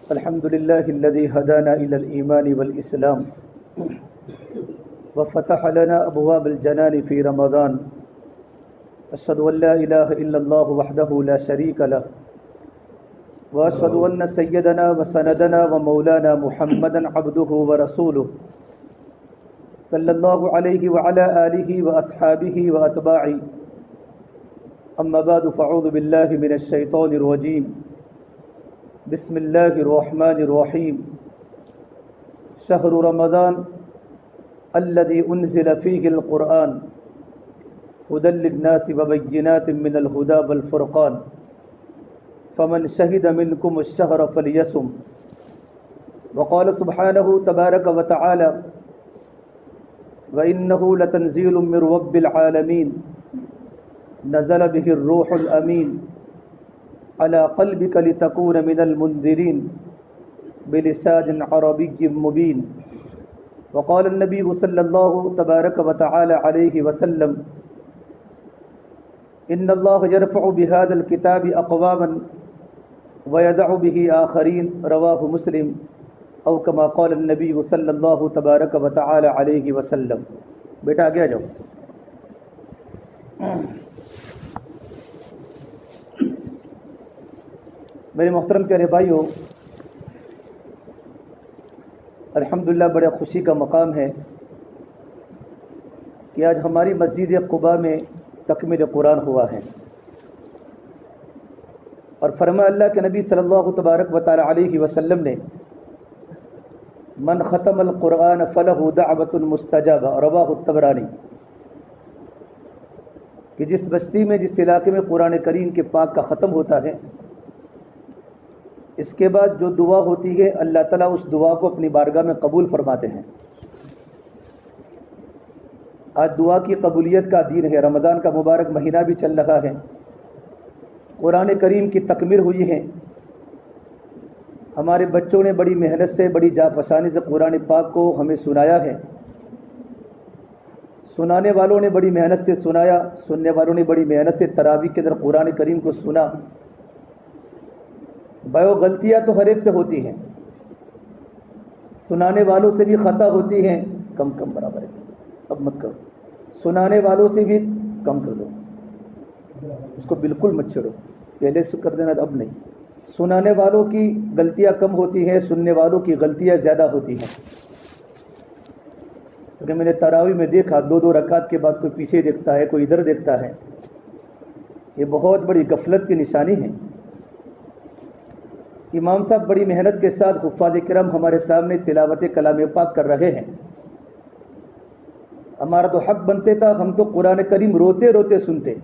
الحمد لله الذي هدانا إلى الإيمان والإسلام وفتح لنا أبواب الجنان في رمضان. أشهد أن لا إله إلا الله وحده لا شريك له وأشهد أن سيدنا وسندنا ومولانا محمدا عبده ورسوله صلى الله عليه وعلى آله وأصحابه وأتباعه. أما بعد فأعوذ بالله من الشيطان الرجيم. بسم الله الرحمن الرحيم. شهر رمضان الذي أنزل فيه القرآن هدى للناس وبينات من الهدى والفرقان فمن شهد منكم الشهر فليصم. وقال سبحانه تبارك وتعالى وإنه لتنزيل من رب العالمين نزل به الروح الأمين على قلبك لتكون من المنذرين بلسان عربي مبين. وقال النبي صلى الله تبارك وتعالى عليه وسلم إن الله يرفع بهذا الكتاب أقواما ويدع به آخرين. رواه مسلم او كما قال النبي صلی اللہ تبارک و تعالی علیہ وسلم. بیٹا آگے آ جاؤ. میرے محترم پیارے بھائیو، الحمدللہ بڑے خوشی کا مقام ہے کہ آج ہماری مسجد قباء میں تکمیل قرآن ہوا ہے، اور فرمایا اللہ کے نبی صلی اللہ تبارک و تعالی علیہ وسلم نے من ختم القرآن فلہ دعوۃ مستجابہ. رواہ الطبرانی. کہ جس بستی میں، جس علاقے میں قرآن کریم کے پاک کا ختم ہوتا ہے، اس کے بعد جو دعا ہوتی ہے اللہ تعالیٰ اس دعا کو اپنی بارگاہ میں قبول فرماتے ہیں. آج دعا کی قبولیت کا دن ہے. رمضان کا مبارک مہینہ بھی چل رہا ہے، قرآن کریم کی تکمیل ہوئی ہے. ہمارے بچوں نے بڑی محنت سے، بڑی جاپسانی سے قرآن پاک کو ہمیں سنایا ہے. سنانے والوں نے بڑی محنت سے سنایا، سننے والوں نے بڑی محنت سے تراویح کے اندر قرآن کریم کو سنا. بیو غلطیاں تو ہر ایک سے ہوتی ہیں، سنانے والوں سے بھی خطا ہوتی ہیں. کم برابر ہے، اب مت کرو. سنانے والوں سے بھی کم کر دو، اس کو بالکل مت چھوڑو. پہلے سے کر دینا، اب نہیں. سنانے والوں کی غلطیاں کم ہوتی ہیں، سننے والوں کی غلطیاں زیادہ ہوتی ہیں. کیونکہ میں نے تراویح میں دیکھا 2 رکعت کے بعد کوئی پیچھے دیکھتا ہے، کوئی ادھر دیکھتا ہے. یہ بہت بڑی غفلت کی نشانی ہے. امام صاحب بڑی محنت کے ساتھ حفاظ کرام ہمارے سامنے تلاوت کلام پاک کر رہے ہیں. ہمارا تو حق بنتے تھا، ہم تو قرآن کریم روتے روتے سنتے.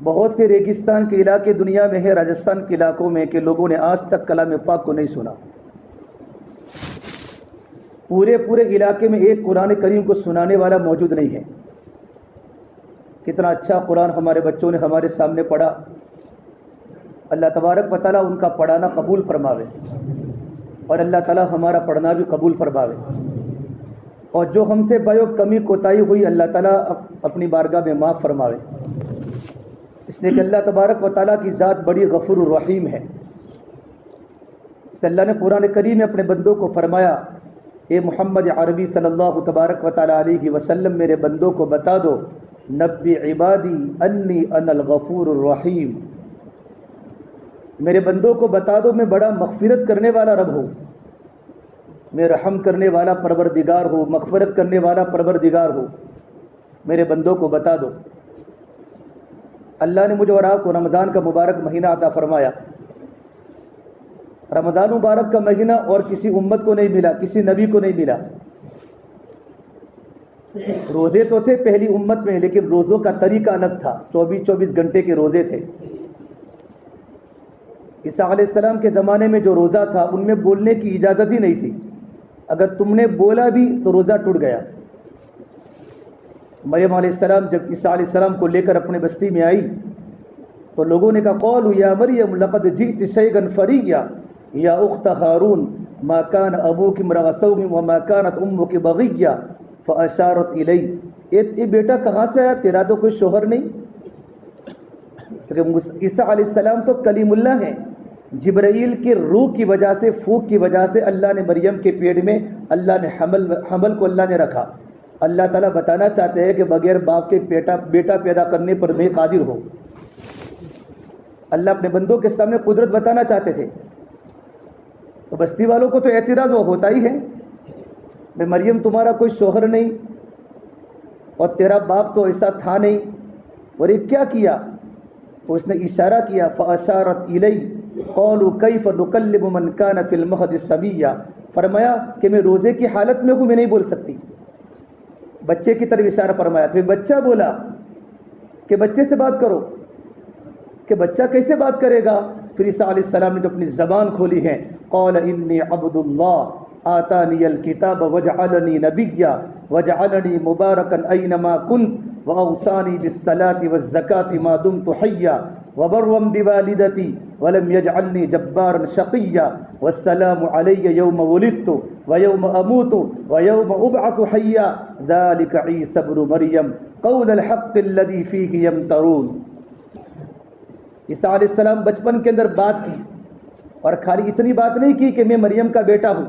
بہت سے ریگستان کے علاقے دنیا میں ہے، راجستھان کے علاقوں میں، کہ لوگوں نے آج تک کلام پاک کو نہیں سنا. پورے علاقے میں ایک قرآن کریم کو سنانے والا موجود نہیں ہے. کتنا اچھا قرآن ہمارے بچوں نے ہمارے سامنے پڑھا. اللہ تبارک و تعالیٰ ان کا پڑھانا قبول فرماوے، اور اللہ تعالیٰ ہمارا پڑھنا بھی قبول فرماوے. اور جو ہم سے بیو کمی کوتاہی ہوئی اللہ تعالیٰ اپنی بارگاہ میں معاف فرماوے. اس لیے کہ اللہ تبارک و تعالیٰ کی ذات بڑی غفور الرحیم ہے. اس اللہ نے قرآن کریم میں اپنے بندوں کو فرمایا اے محمد عربی صلی اللہ تبارک و تعالیٰ علیہ وسلم، میرے بندوں کو بتا دو نبی عبادی انی انا الغفور الرحیم. میرے بندوں کو بتا دو میں بڑا مغفرت کرنے والا رب ہوں، میں رحم کرنے والا پروردگار ہوں، مغفرت کرنے والا پروردگار ہوں. میرے بندوں کو بتا دو. اللہ نے مجھے اور آپ کو رمضان کا مبارک مہینہ عطا فرمایا. رمضان مبارک کا مہینہ اور کسی امت کو نہیں ملا، کسی نبی کو نہیں ملا. روزے تو تھے پہلی امت میں، لیکن روزوں کا طریقہ الگ تھا. 24 گھنٹے کے روزے تھے. عیسیٰ علیہ السلام کے زمانے میں جو روزہ تھا ان میں بولنے کی اجازت ہی نہیں تھی. اگر تم نے بولا بھی تو روزہ ٹوٹ گیا. مریم علیہ السلام جب عیسیٰ علیہ السلام کو لے کر اپنے بستی میں آئی تو لوگوں نے کہا قالوا یا مریم لقد جئت شیئا فریا یا اخت ہارون ما کان ابوک امرأ سوء وما كانت امک بغیا فاشارت الی. یہ بیٹا کہاں سے آیا؟ تیرا تو کوئی شوہر نہیں. عیسیٰ علیہ السلام تو کلیم اللہ ہیں، جبرائیل کی روح کی وجہ سے، پھونک کی وجہ سے اللہ نے مریم کے پیٹ میں اللہ نے حمل کو اللہ نے رکھا۔ اللہ تعالیٰ بتانا چاہتے ہیں کہ بغیر باپ کے بیٹا پیدا کرنے پر میں قادر ہوں۔ اللہ اپنے بندوں کے سامنے قدرت بتانا چاہتے تھے۔ تو بستی والوں کو تو اعتراض وہ ہوتا ہی ہے، میں مریم تمہارا کوئی شوہر نہیں اور تیرا باپ تو ایسا تھا نہیں، اور یہ کیا کیا؟ تو اس نے اشارہ کیا، فَأَشَارَتْ إِلَيْهِ قَالُوا كَيْفَ نُكَلِّمُ مَنْ كَانَ فِي الْمَهْدِ صَبِيًّا، فرمایا کہ میں روزے کی حالت میں ہوں، میں نہیں بول سکتی۔ بچے کی طرف اشارہ فرمایا، پھر بچہ بولا کہ بچے سے بات کرو، کہ بچہ کیسے بات کرے گا؟ پھر عیسیٰ علیہ السلام نے جو اپنی زبان کھولی ہے، قال انی عبد اللہ آتانی الکتاب وجعلنی نبیا وجعلنی مبارکا اینما کنت واوصانی بالصلاة والزکاة ما دمت حیا وبرا بوالدتی ولم يجعلنی جبارا شقیا والسلام علی یوم ولدت ویوم اموت ویوم ابعث حیا ذلک عیسی ابن مریم قول الحق الذی فیہ یمترون۔ عیسیٰ علیہ السلام بچپن کے اندر بات کی، اور خالی اتنی بات نہیں کی کہ میں مریم کا بیٹا ہوں،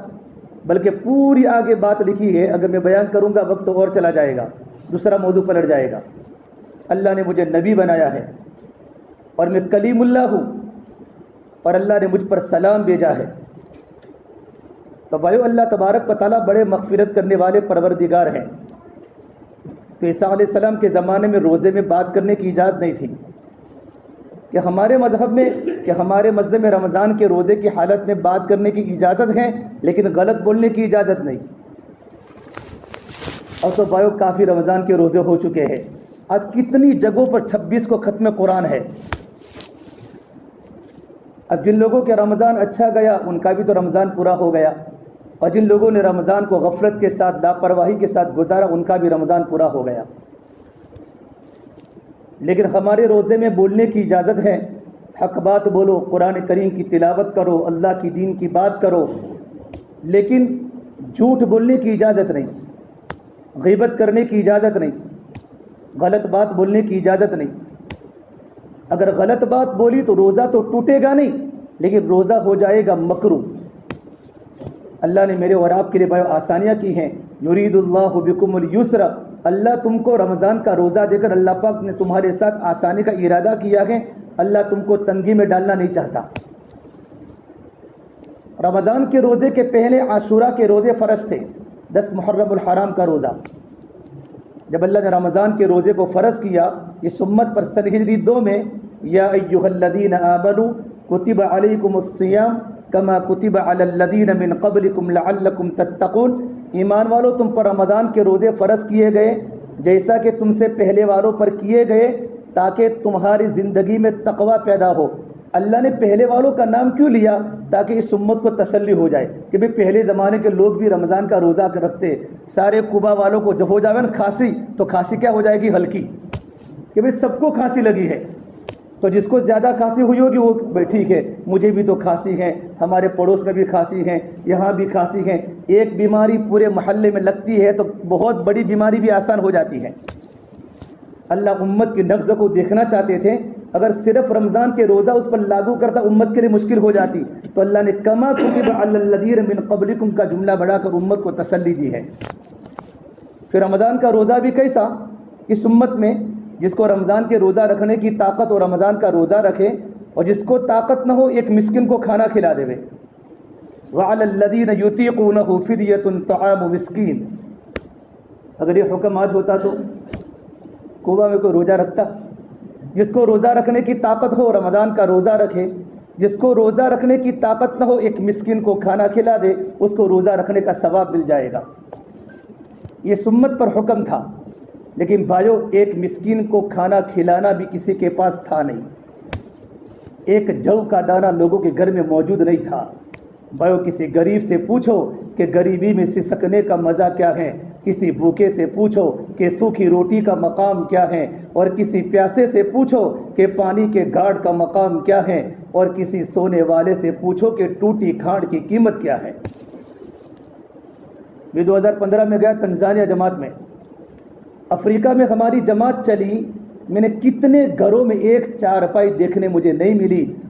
بلکہ پوری آگے بات لکھی ہے۔ اگر میں بیان کروں گا وقت اور چلا جائے گا، دوسرا موضوع پلٹ جائے گا۔ اللہ نے مجھے نبی بنایا ہے اور میں کلیم اللہ ہوں، اور اللہ نے مجھ پر سلام بھیجا ہے۔ تو بھائیو، اللہ تبارک و تعالیٰ بڑے مغفرت کرنے والے پروردگار ہیں۔ تو عیسیٰ علیہ السلام کے زمانے میں روزے میں بات کرنے کی اجازت نہیں تھی، کہ ہمارے مذہب میں رمضان کے روزے کی حالت میں بات کرنے کی اجازت ہے، لیکن غلط بولنے کی اجازت نہیں۔ اور تو بھائیو، کافی رمضان کے روزے ہو چکے ہیں۔ آج کتنی جگہوں پر 26 کو ختم قرآن ہے۔ اب جن لوگوں کے رمضان اچھا گیا ان کا بھی تو رمضان پورا ہو گیا، اور جن لوگوں نے رمضان کو غفلت کے ساتھ، لاپرواہی کے ساتھ گزارا، ان کا بھی رمضان پورا ہو گیا۔ لیکن ہمارے روزے میں بولنے کی اجازت ہے، حق بات بولو، قرآن کریم کی تلاوت کرو، اللہ کی دین کی بات کرو، لیکن جھوٹ بولنے کی اجازت نہیں، غیبت کرنے کی اجازت نہیں، غلط بات بولنے کی اجازت نہیں۔ اگر غلط بات بولی تو روزہ تو ٹوٹے گا نہیں، لیکن روزہ ہو جائے گا مکروہ۔ اللہ نے میرے اور آپ کے لیے بھائی آسانیاں کی ہیں۔ یرید اللہ بکم الیسر، اللہ تم کو رمضان کا روزہ دے کر اللہ پاک نے تمہارے ساتھ آسانی کا ارادہ کیا ہے۔ اللہ تم کو تنگی میں ڈالنا نہیں چاہتا۔ رمضان کے روزے کے پہلے عاشورہ کے روزے فرض تھے، 10 محرم الحرام کا روزہ۔ جب اللہ نے رمضان کے روزے کو فرض کیا، اس امت پر سن ہجری 2 میں، یا ایھا الذین آمنوا کتب علیکم الصیام کما کتب علی الذین من قبلکم لعلکم تتقون، ایمان والو تم پر رمضان کے روزے فرض کیے گئے جیسا کہ تم سے پہلے والوں پر کیے گئے، تاکہ تمہاری زندگی میں تقوی پیدا ہو۔ اللہ نے پہلے والوں کا نام کیوں لیا؟ تاکہ اس امت کو تسلی ہو جائے کہ بھئی پہلے زمانے کے لوگ بھی رمضان کا روزہ رکھتے۔ سارے قبا والوں کو جب ہو جائے نا کھانسی، تو کھانسی کیا ہو جائے گی؟ ہلکی، کہ بھئی سب کو کھانسی لگی ہے، تو جس کو زیادہ کھانسی ہوئی ہوگی وہ ٹھیک ہے، مجھے بھی تو کھانسی ہے، ہمارے پڑوس میں بھی کھانسی ہے، یہاں بھی کھانسی ہے۔ ایک بیماری پورے محلے میں لگتی ہے تو بہت بڑی بیماری بھی آسان ہو جاتی ہے۔ اللہ امت کی نبض کو دیکھنا چاہتے تھے، اگر صرف رمضان کے روزہ اس پر لاگو کرتا امت کے لیے مشکل ہو جاتی، تو اللہ نے کما کتب علی الذین من قبلکم کا جملہ بڑھا کر امت کو تسلی دی ہے۔ پھر رمضان کا روزہ بھی کیسا؟ اس امت میں جس کو رمضان کے روزہ رکھنے کی طاقت ہو رمضان کا روزہ رکھے، اور جس کو طاقت نہ ہو ایک مسکین کو کھانا کھلا دے۔ وعلی الذین یطیقونہ فدیۃ طعام مسکین، اگر یہ حکم آج ہوتا تو کوبا میں کوئی روزہ رکھتا؟ جس کو روزہ رکھنے کی طاقت ہو رمضان کا روزہ رکھے، جس کو روزہ رکھنے کی طاقت نہ ہو ایک مسکین کو کھانا کھلا دے، اس کو روزہ رکھنے کا ثواب مل جائے گا۔ یہ سمت پر حکم تھا، لیکن بھائیو ایک مسکین کو کھانا کھلانا بھی کسی کے پاس تھا نہیں، ایک جو کا دانہ لوگوں کے گھر میں موجود نہیں تھا۔ بھائیو کسی غریب سے پوچھو کہ غریبی میں سسکنے کا مزہ کیا ہے، کسی بھوکے سے پوچھو کہ سوکھی روٹی کا مقام کیا ہے، اور کسی پیاسے سے پوچھو کہ پانی کے گھاڑ کا مقام کیا ہے، اور کسی سونے والے سے پوچھو کہ ٹوٹی کھانڈ کی قیمت کیا ہے۔ میں 2015 میں گیا تنزانیہ جماعت میں، افریقہ میں ہماری جماعت چلی، میں نے کتنے گھروں میں ایک چارپائی دیکھنے مجھے نہیں ملی،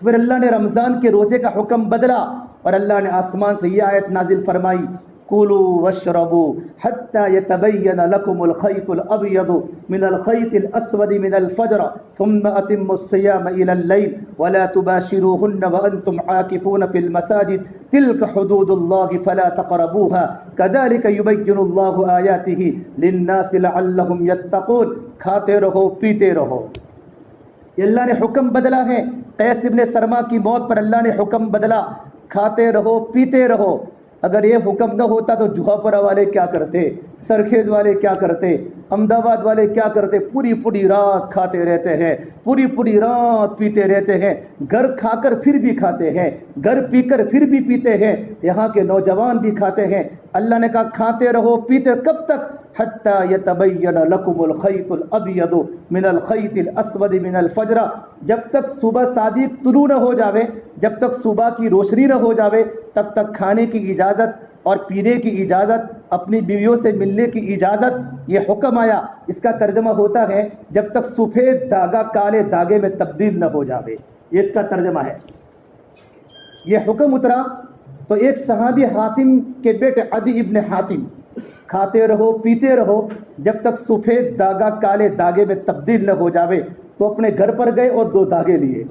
پھر اللہ نے رمضان کے روزے کا حکم بدلا اور اللہ نے آسمان سے یہ آیت نازل فرمائی، کلوا واشربوا حتى يتبين لكم الخيط الابيض من الخيط الاسود من الفجر ثم اتموا الصيام الى الليل ولا تباشروهن وانتم عاكفون في المساجد تلك حدود الله فلا تقربوها كذلك يبين الله آياته للناس لعلهم يتقون۔ کھاتے رہو پیتے رہو، یہ اللہ نے حکم بدلا ہے۔ قیس ابن سرما کی موت پر اللہ نے حکم بدلا، کھاتے رہو پیتے رہو۔ اگر یہ حکم نہ ہوتا تو جوہاپورہ والے کیا کرتے، سرخیز والے کیا کرتے، احمدآباد والے کیا کرتے؟ پوری پوری رات کھاتے رہتے ہیں، پوری پوری رات پیتے رہتے ہیں، گھر کھا کر پھر بھی کھاتے ہیں، گھر پی کر پھر بھی پیتے ہیں۔ یہاں کے نوجوان بھی کھاتے ہیں۔ اللہ نے کہا کھاتے رہو پیتے، کب تک؟ حتی یتبین لکم الخیط الابیض من الخیط الاسود من الفجر، جب تک صبح صادق طلوع نہ ہو جاوے، جب تک صبح کی روشنی نہ ہو جاوے تب تک کھانے کی اجازت اور پینے کی اجازت، اپنی بیویوں سے ملنے کی اجازت۔ یہ حکم آیا، اس کا ترجمہ ہوتا ہے جب تک سفید داغا کالے داغے میں تبدیل نہ ہو جاوے، یہ اس کا ترجمہ ہے۔ یہ حکم اترا تو ایک صحابی حاتم کے بیٹے عدی ابن حاتم، کھاتے رہو پیتے رہو جب تک سفید داغا کالے داغے میں تبدیل نہ ہو جاوے، تو اپنے گھر پر گئے اور 2 داغے لیے۔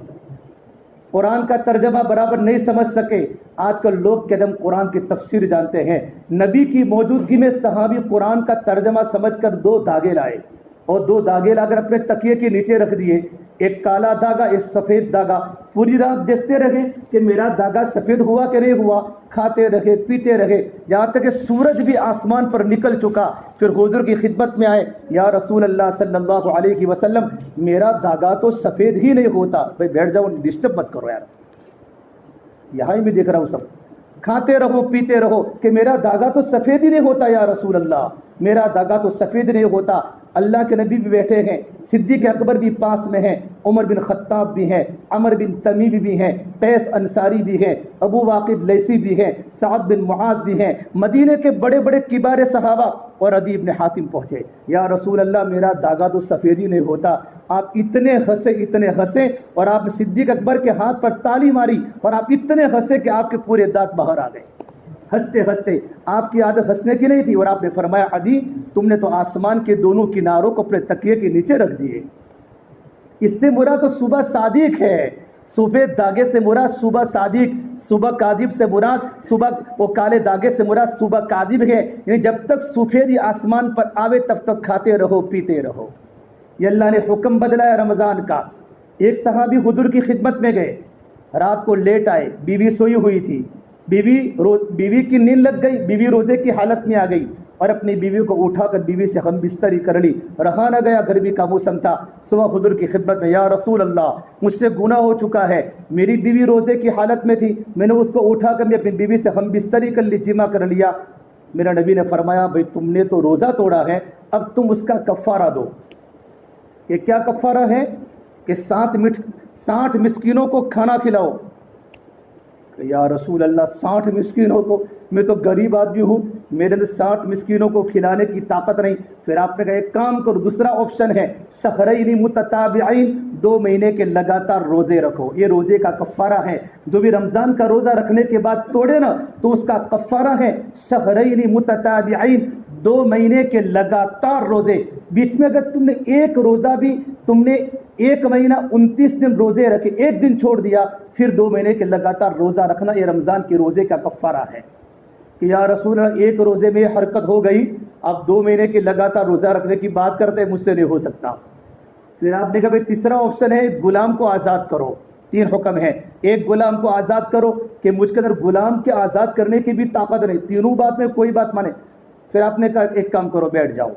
قرآن کا ترجمہ برابر نہیں سمجھ سکے۔ آج کل لوگ قدم قرآن کی تفسیر جانتے ہیں، نبی کی موجودگی میں صحابی قرآن کا ترجمہ سمجھ کر 2 داغے لائے اور 2 داغے لا کر اپنے تکیے کے نیچے رکھ دیے، ایک کالا داغا ایک سفید داغا۔ پوری رات دیکھتے رہے کہ میرا داغا سفید ہوا کہ نہیں ہوا، کھاتے رہے پیتے رہے، جہاں تک کہ سورج بھی آسمان پر نکل چکا۔ پھر حضور کی خدمت میں آئے، یا رسول اللہ صلی اللہ علیہ وسلم میرا داغا تو سفید ہی نہیں ہوتا۔ بھائی بیٹھ جاؤ، ڈسٹرب مت کرو یار، یہاں ہی بھی دیکھ رہا ہوں سب کھاتے رہو پیتے رہو کہ میرا داغا تو سفید ہی نہیں ہوتا یا رسول اللہ، میرا داغا تو سفید نہیں ہوتا۔ اللہ کے نبی بھی بیٹھے ہیں، صدیق اکبر بھی پاس میں ہیں، عمر بن خطاب بھی ہیں، عمر بن تمیم بھی ہیں، قیس انصاری بھی ہیں، ابو واقد لیثی بھی ہیں، سعد بن معاذ بھی ہیں، مدینے کے بڑے بڑے کبار صحابہ، اور عدی ابن حاتم پہنچے، یا رسول اللہ میرا داغا تو سفید ہی نہیں ہوتا۔ آپ اتنے ہنسے اور آپ نے صدیق اکبر کے ہاتھ پر تالی ماری اور آپ اتنے ہنسے کہ آپ کے پورے دانت باہر آ گئے ہنستے ہنستے۔ آپ کی عادت ہنسنے کی نہیں تھی، اور آپ نے فرمایا عدی تم نے تو آسمان کے دونوں کناروں کو اپنے تکیے کے نیچے رکھ دیے۔ اس سے مراد تو صبح صادق ہے، صبح داغے سے مراد صبح صادق، صبح کاذب سے مراد صبح وہ کالے داغے سے مراد صبح کاذب ہے، یعنی جب تک سفیدی آسمان پر آوے تب تک کھاتے رہو پیتے رہو۔ یہ اللہ نے حکم بدلا ہے رمضان کا۔ ایک صحابی حضور کی خدمت میں گئے، رات کو لیٹ آئے، بیوی سوئی ہوئی تھی، بیوی کی نیند لگ گئی، بیوی روزے کی حالت میں آ گئی اور اپنی بیوی کو اٹھا کر بیوی سے ہم بستری کر لی، رہا نہ گیا، گرمی کا موسم تھا۔ صبح حضور کی خدمت میں، یا رسول اللہ مجھ سے گناہ ہو چکا ہے، میری بیوی روزے کی حالت میں تھی، میں نے اس کو اٹھا کر میں اپنی بیوی سے ہم بستری کر لی، جمع کر لیا۔ میرا نبی نے فرمایا بھائی تم نے تو روزہ توڑا ہے، اب تم اس کا کفارہ دو۔ یہ کیا کفارہ ہے کہ 60 مسکینوں کو کھانا کھلاؤ۔ یا رسول اللہ 60 مسکینوں کو، میں تو غریب آدمی ہوں، میرے لیے 60 مسکینوں کو کھلانے کی طاقت نہیں۔ پھر آپ نے کہا ایک کام کرو، دوسرا آپشن ہے شہرین متتابعین، 2 مہینے کے لگاتار روزے رکھو، یہ روزے کا کفارہ ہے۔ جو بھی رمضان کا روزہ رکھنے کے بعد توڑے نا تو اس کا کفارہ ہے شہرین متتابعین، 2 مہینے کے لگاتار روزے۔ بیچ میں اگر تم نے ایک روزہ بھی، تم نے 1 مہینہ 29 دن روزے رکھے، 1 دن چھوڑ دیا، پھر 2 مہینے کے لگاتار روزہ رکھنا، یہ رمضان کے روزے کا کفارہ ہے۔ کہ یا رسول اللہ ایک روزے میں حرکت ہو گئی، اب 2 مہینے کے لگاتار روزہ رکھنے کی بات کرتے ہیں، مجھ سے نہیں ہو سکتا۔ پھر آپ نے کہا بھائی تیسرا آپشن ہے غلام کو آزاد کرو۔ 3 حکم ہے، ایک غلام کو آزاد کرو کہ مجھ کے اندر غلام کے آزاد کرنے کی بھی طاقت نہیں، تینوں بات میں کوئی بات مانے۔ پھر آپ نے کہا ایک کام کرو بیٹھ جاؤ۔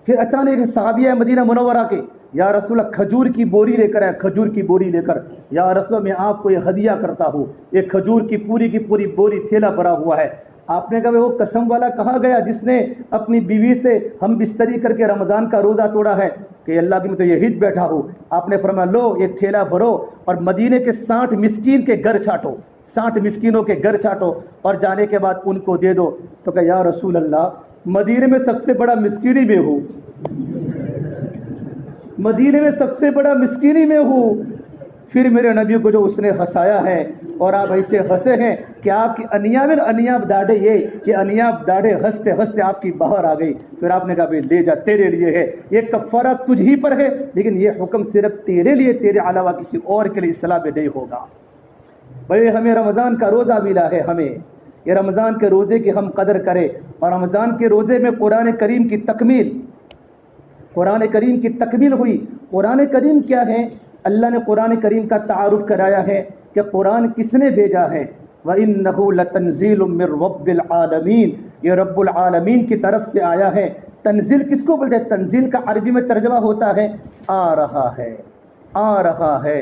پھر اچانک صحابی مدینہ منورہ کے، یا رسول اللہ کھجور کی بوری لے کر آئے، کھجور کی بوری لے کر، یا رسول اللہ میں آپ کو یہ ہدیہ کرتا ہوں، یہ کھجور کی پوری بوری تھیلا بھرا ہوا ہے۔ آپ نے کہا وہ قسم والا کہاں گیا جس نے اپنی بیوی سے ہم بستری کر کے رمضان کا روزہ توڑا ہے؟ کہ اللہ کی میں تو یہی بیٹھا ہوں۔ آپ نے فرمایا لو یہ تھیلا بھرو اور مدینے کے 60 مسکین کے گھر چھانٹو، 60 مسکینوں کے گھر چھانٹو اور جانے کے بعد ان کو دے دو۔ تو کہا یا رسول اللہ مدینے میں سب سے بڑا مسکینی میں ہوں، مدینے میں سب سے بڑا مسکینی میں ہوں، پھر میرے نبی کو جو اس نے ہنسایا ہے اور آپ ایسے ہنسے ہیں کہ آپ کی انیاب داڑھے یہ انیاب داڑھے ہنستے ہنستے آپ کی باہر آ گئی. پھر آپ نے کہا بھائی لے جا، تیرے لیے ہے یہ کفارہ، تجھ ہی پر ہے، لیکن یہ حکم صرف تیرے لیے، تیرے علاوہ کسی اور کے لیے اسلام میں نہیں ہوگا. بھائی ہمیں رمضان کا روزہ ملا ہے، ہمیں یہ رمضان کے روزے کی ہم قدر کریں. اور رمضان کے روزے میں قرآن کریم کی تکمیل ہوئی. قرآن کریم کیا ہے؟ اللہ نے قرآن کریم کا تعارف کرایا ہے کہ قرآن کس نے بھیجا ہے. وَإِنَّهُ لَتَنزِيلٌ مِّن رَّبِّ الْعَالَمِينَ، یہ رب العالمین کی طرف سے آیا ہے. تنزیل کس کو بولتے ہیں؟ تنزیل کا عربی میں ترجمہ ہوتا ہے آ رہا ہے، آ رہا ہے،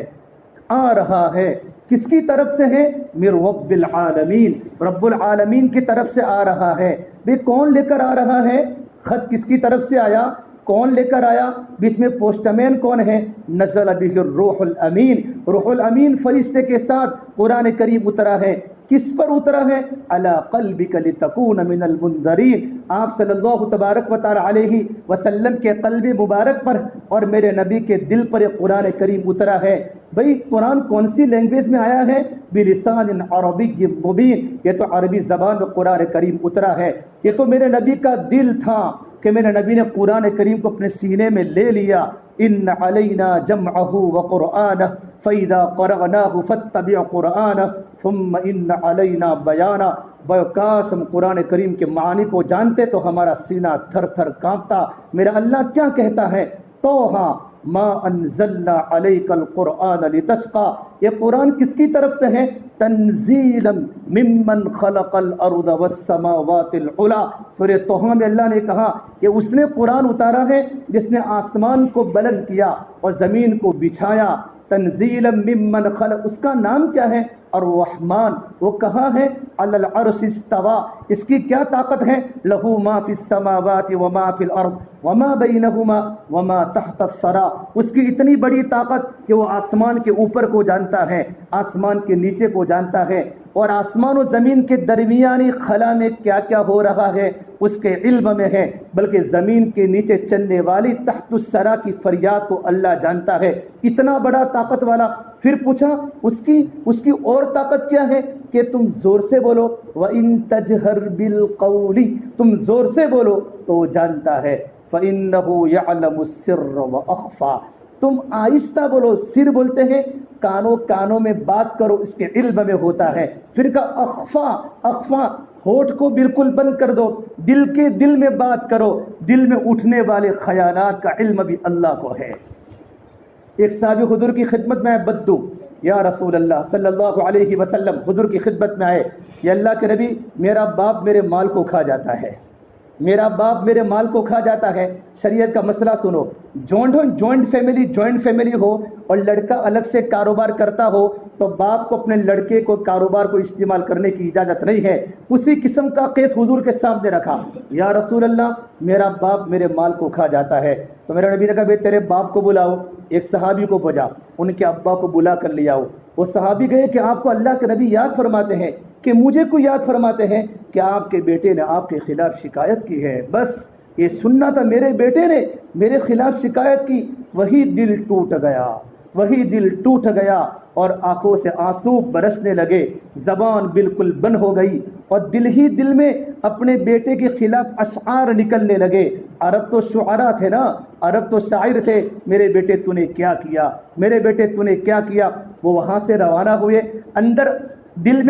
آ رہا ہے. کس کی طرف سے ہے؟ من رب العالمین، رب العالمین کی طرف سے آ رہا ہے. بھئی کون لے کر آ رہا ہے؟ خط کس کی طرف سے آیا؟ کون لے کر آیا؟ بیچ میں پوسٹ مین کون ہے؟ نزل بہ الروح الامین، روح الامین فرشتے کے ساتھ قرآن کریم اترا ہے. کس پر اترا ہے؟ علی قلبک لتکون من المنذرین، آپ صلی اللہ تبارک و تعالی علیہ وسلم کے قلب مبارک پر اور میرے نبی کے دل پر یہ قرآن کریم اترا ہے. بھئی قرآن کون سی لینگویج میں آیا ہے؟ بلسان عربی مبین، یہ تو عربی زبان میں قرآن کریم اترا ہے. یہ تو میرے نبی کا دل تھا کہ میرے نبی نے قرآن کریم کو اپنے سینے میں لے لیا. ان علینا جمعہ وقرآنہ فاذا قرأناہ فاتبع قرآنہ ثم ان علینا بیانہ. بکاش ہم قرآن کریم کے معنی کو جانتے تو ہمارا سینہ تھر تھر کانپتا. میرا اللہ کیا کہتا ہے؟ توہا ما انزلنا علیک القرآن لتشقی، یہ قرآن کس کی طرف سے ہے؟ تنزیلا ممن خلق الارض والسماوات العلی. سورہ توحہ میں اللہ نے کہا کہ اس نے قرآن اتارا ہے جس نے آسمان کو بلند کیا اور زمین کو بچھایا. تنزیلا ممن خلق، اس کا نام کیا ہے؟ الرحمن. وہ کہاں ہے؟ علی العرش استوى. اس کی کیا طاقت ہے؟ لہ ما فی السماوات وما فی الارض وما بینہما وما تحت الثری. اس کی اتنی بڑی طاقت کہ وہ آسمان کے اوپر کو جانتا ہے، آسمان کے نیچے کو جانتا ہے، اور آسمان و زمین کے درمیانی خلا میں کیا کیا ہو رہا ہے اس کے علم میں ہے. بلکہ زمین کے نیچے چلنے والی تحت الثری کی فریاد کو اللہ جانتا ہے. اتنا بڑا طاقت والا. پھر پوچھا اس کی اور طاقت کیا ہے کہ تم زور سے بولو. وَإِن تَجْهَرْ بِالْقَوْلِ، تم زور سے بولو تو وہ جانتا ہے. فَإِنَّهُ يَعْلَمُ السِّرَّ وَأَخْفَى، تم آہستہ بولو. سر بولتے ہیں کانوں میں بات کرو، اس کے علم میں ہوتا ہے. پھر کہا اخفا، ہونٹ کو بالکل بند کر دو، دل میں بات کرو. دل میں اٹھنے والے خیالات کا علم بھی اللہ کو ہے. ایک صحابی حضور کی خدمت میں آئے، بدو یا رسول اللہ صلی اللہ علیہ وسلم حضور کی خدمت میں آئے، یا اللہ کے نبی میرا باپ میرے مال کو کھا جاتا ہے، میرا باپ میرے مال کو کھا جاتا ہے. شریعت کا مسئلہ سنو. جوائنٹ فیملی ہو اور لڑکا الگ سے کاروبار کرتا ہو تو باپ کو اپنے لڑکے کو کاروبار کو استعمال کرنے کی اجازت نہیں ہے. اسی قسم کا کیس حضور کے سامنے رکھا. یا رسول اللہ میرا باپ میرے مال کو کھا جاتا ہے. تو میرا نبی نے کہا بھائی تیرے باپ کو بلاؤ. ایک صحابی کو بجا، ان کے ابا کو بلا کر لے آؤ. وہ صحابی کہے کہ آپ کو اللہ کے نبی یاد فرماتے ہیں کہ مجھے کو یاد فرماتے ہیں کہ آپ کے بیٹے نے آپ کے خلاف شکایت کی ہے. بس یہ سننا تھا، میرے بیٹے نے میرے خلاف شکایت کی. وہی دل ٹوٹ گیا اور آنکھوں سے آنسو برسنے لگے. زبان بالکل بند ہو گئی اور دل میں اپنے بیٹے کے خلاف اشعار نکلنے لگے. عرب تو شعراء تھے نا، عرب تو شاعر تھے. میرے بیٹے تو نے کیا کیا، میرے بیٹے تو نے کیا کیا. وہ وہاں سے روانہ ہوئے. اندر دل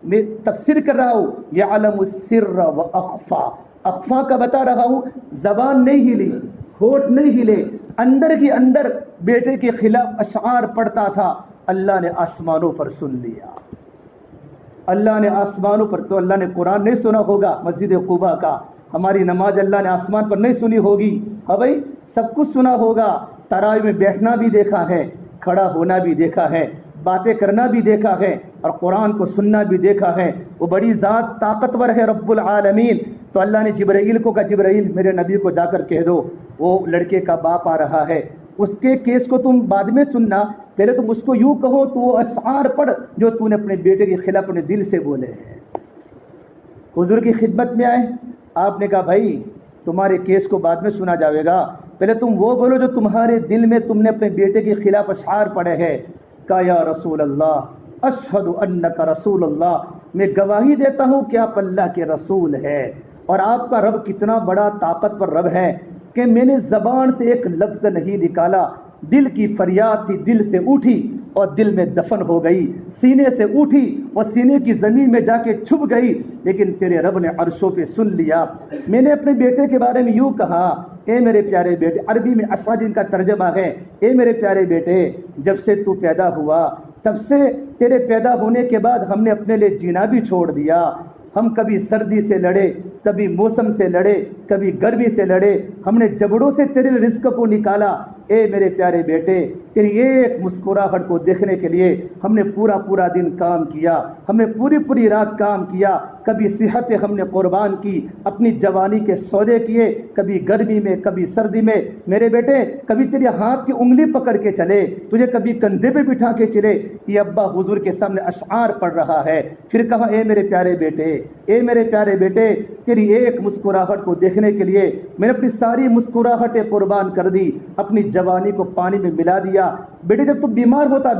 میں تفسیر کر رہا ہوں، یعلم السر واخفا، اخفا کا بتا رہا ہوں. زبان نہیں ہلی، ہونٹ نہیں ہلے، اندر کی اندر بیٹے کے خلاف اشعار پڑھتا تھا. اللہ نے آسمانوں پر سن لیا، اللہ نے آسمانوں پر. تو اللہ نے قرآن نہیں سنا ہوگا مسجد قباء کا، ہماری نماز اللہ نے آسمان پر نہیں سنی ہوگی. ہاں بھائی سب کچھ سنا ہوگا. تراویح میں بیٹھنا بھی دیکھا ہے، کھڑا ہونا بھی دیکھا ہے، باتیں کرنا بھی دیکھا ہے، اور قرآن کو سننا بھی دیکھا ہے. وہ بڑی ذات طاقتور ہے رب العالمین. تو اللہ نے جبرائیل کو کہا جبرائیل میرے نبی کو جا کر کہہ دو وہ لڑکے کا باپ آ رہا ہے، اس کے کیس کو تم بعد میں سننا، پہلے تم اس کو یوں کہو تو وہ اشعار پڑھ جو تو نے اپنے بیٹے کے خلاف اپنے دل سے بولے ہیں. حضور کی خدمت میں آئے. آپ نے کہا بھائی تمہارے کیس کو بعد میں سنا جائے گا، پہلے تم وہ بولو جو تمہارے دل میں تم نے اپنے بیٹے کے خلاف اشعار پڑھے ہیں. کہا یا رسول اللہ اشہد انک رسول اللہ، میں گواہی دیتا ہوں کہ آپ اللہ کے رسول ہے، اور آپ کا رب کتنا بڑا طاقتور رب ہے کہ میں نے زبان سے ایک لفظ نہیں نکالا، دل کی فریاد تھی دل سے اٹھی اور دل میں دفن ہو گئی، سینے سے اٹھی اور سینے کی زمین میں جا کے چھپ گئی، لیکن تیرے رب نے عرشوں پہ سن لیا۔ میں نے اپنے بیٹے کے بارے میں یوں کہا، اے میرے پیارے بیٹے، عربی میں اسواجن کا ترجمہ ہے، اے میرے پیارے بیٹے، جب سے تو پیدا ہوا تب سے تیرے پیدا ہونے کے بعد ہم نے اپنے لیے جینا بھی چھوڑ دیا، ہم کبھی سردی سے لڑے، کبھی موسم سے لڑے، کبھی گرمی سے لڑے، ہم نے جبڑوں سے تیرے رزق کو نکالا۔ اے میرے پیارے بیٹے، تیری ایک مسکراہٹ کو دیکھنے کے لیے ہم نے پورا دن کام کیا، ہم نے پوری رات کام کیا، کبھی صحت ہم نے قربان کی، اپنی جوانی کے سودے کیے، کبھی گرمی میں کبھی سردی میں۔ میرے بیٹے، کبھی تیرے ہاتھ کی انگلی پکڑ کے چلے، تجھے کبھی کندھے پہ بٹھا کے چلے۔ یہ ابا حضور کے سامنے اشعار پڑھ رہا ہے، پھر کہا اے میرے پیارے بیٹے، اے میرے پیارے بیٹے، تیری ایک مسکراہٹ کو دیکھنے کے لیے میں نے اپنی ساری مسکراہٹیں قربان کر دی، اپنی جوانی کو پانی میں ملا دیا۔ بیٹے، جب تو بیمار ہوتا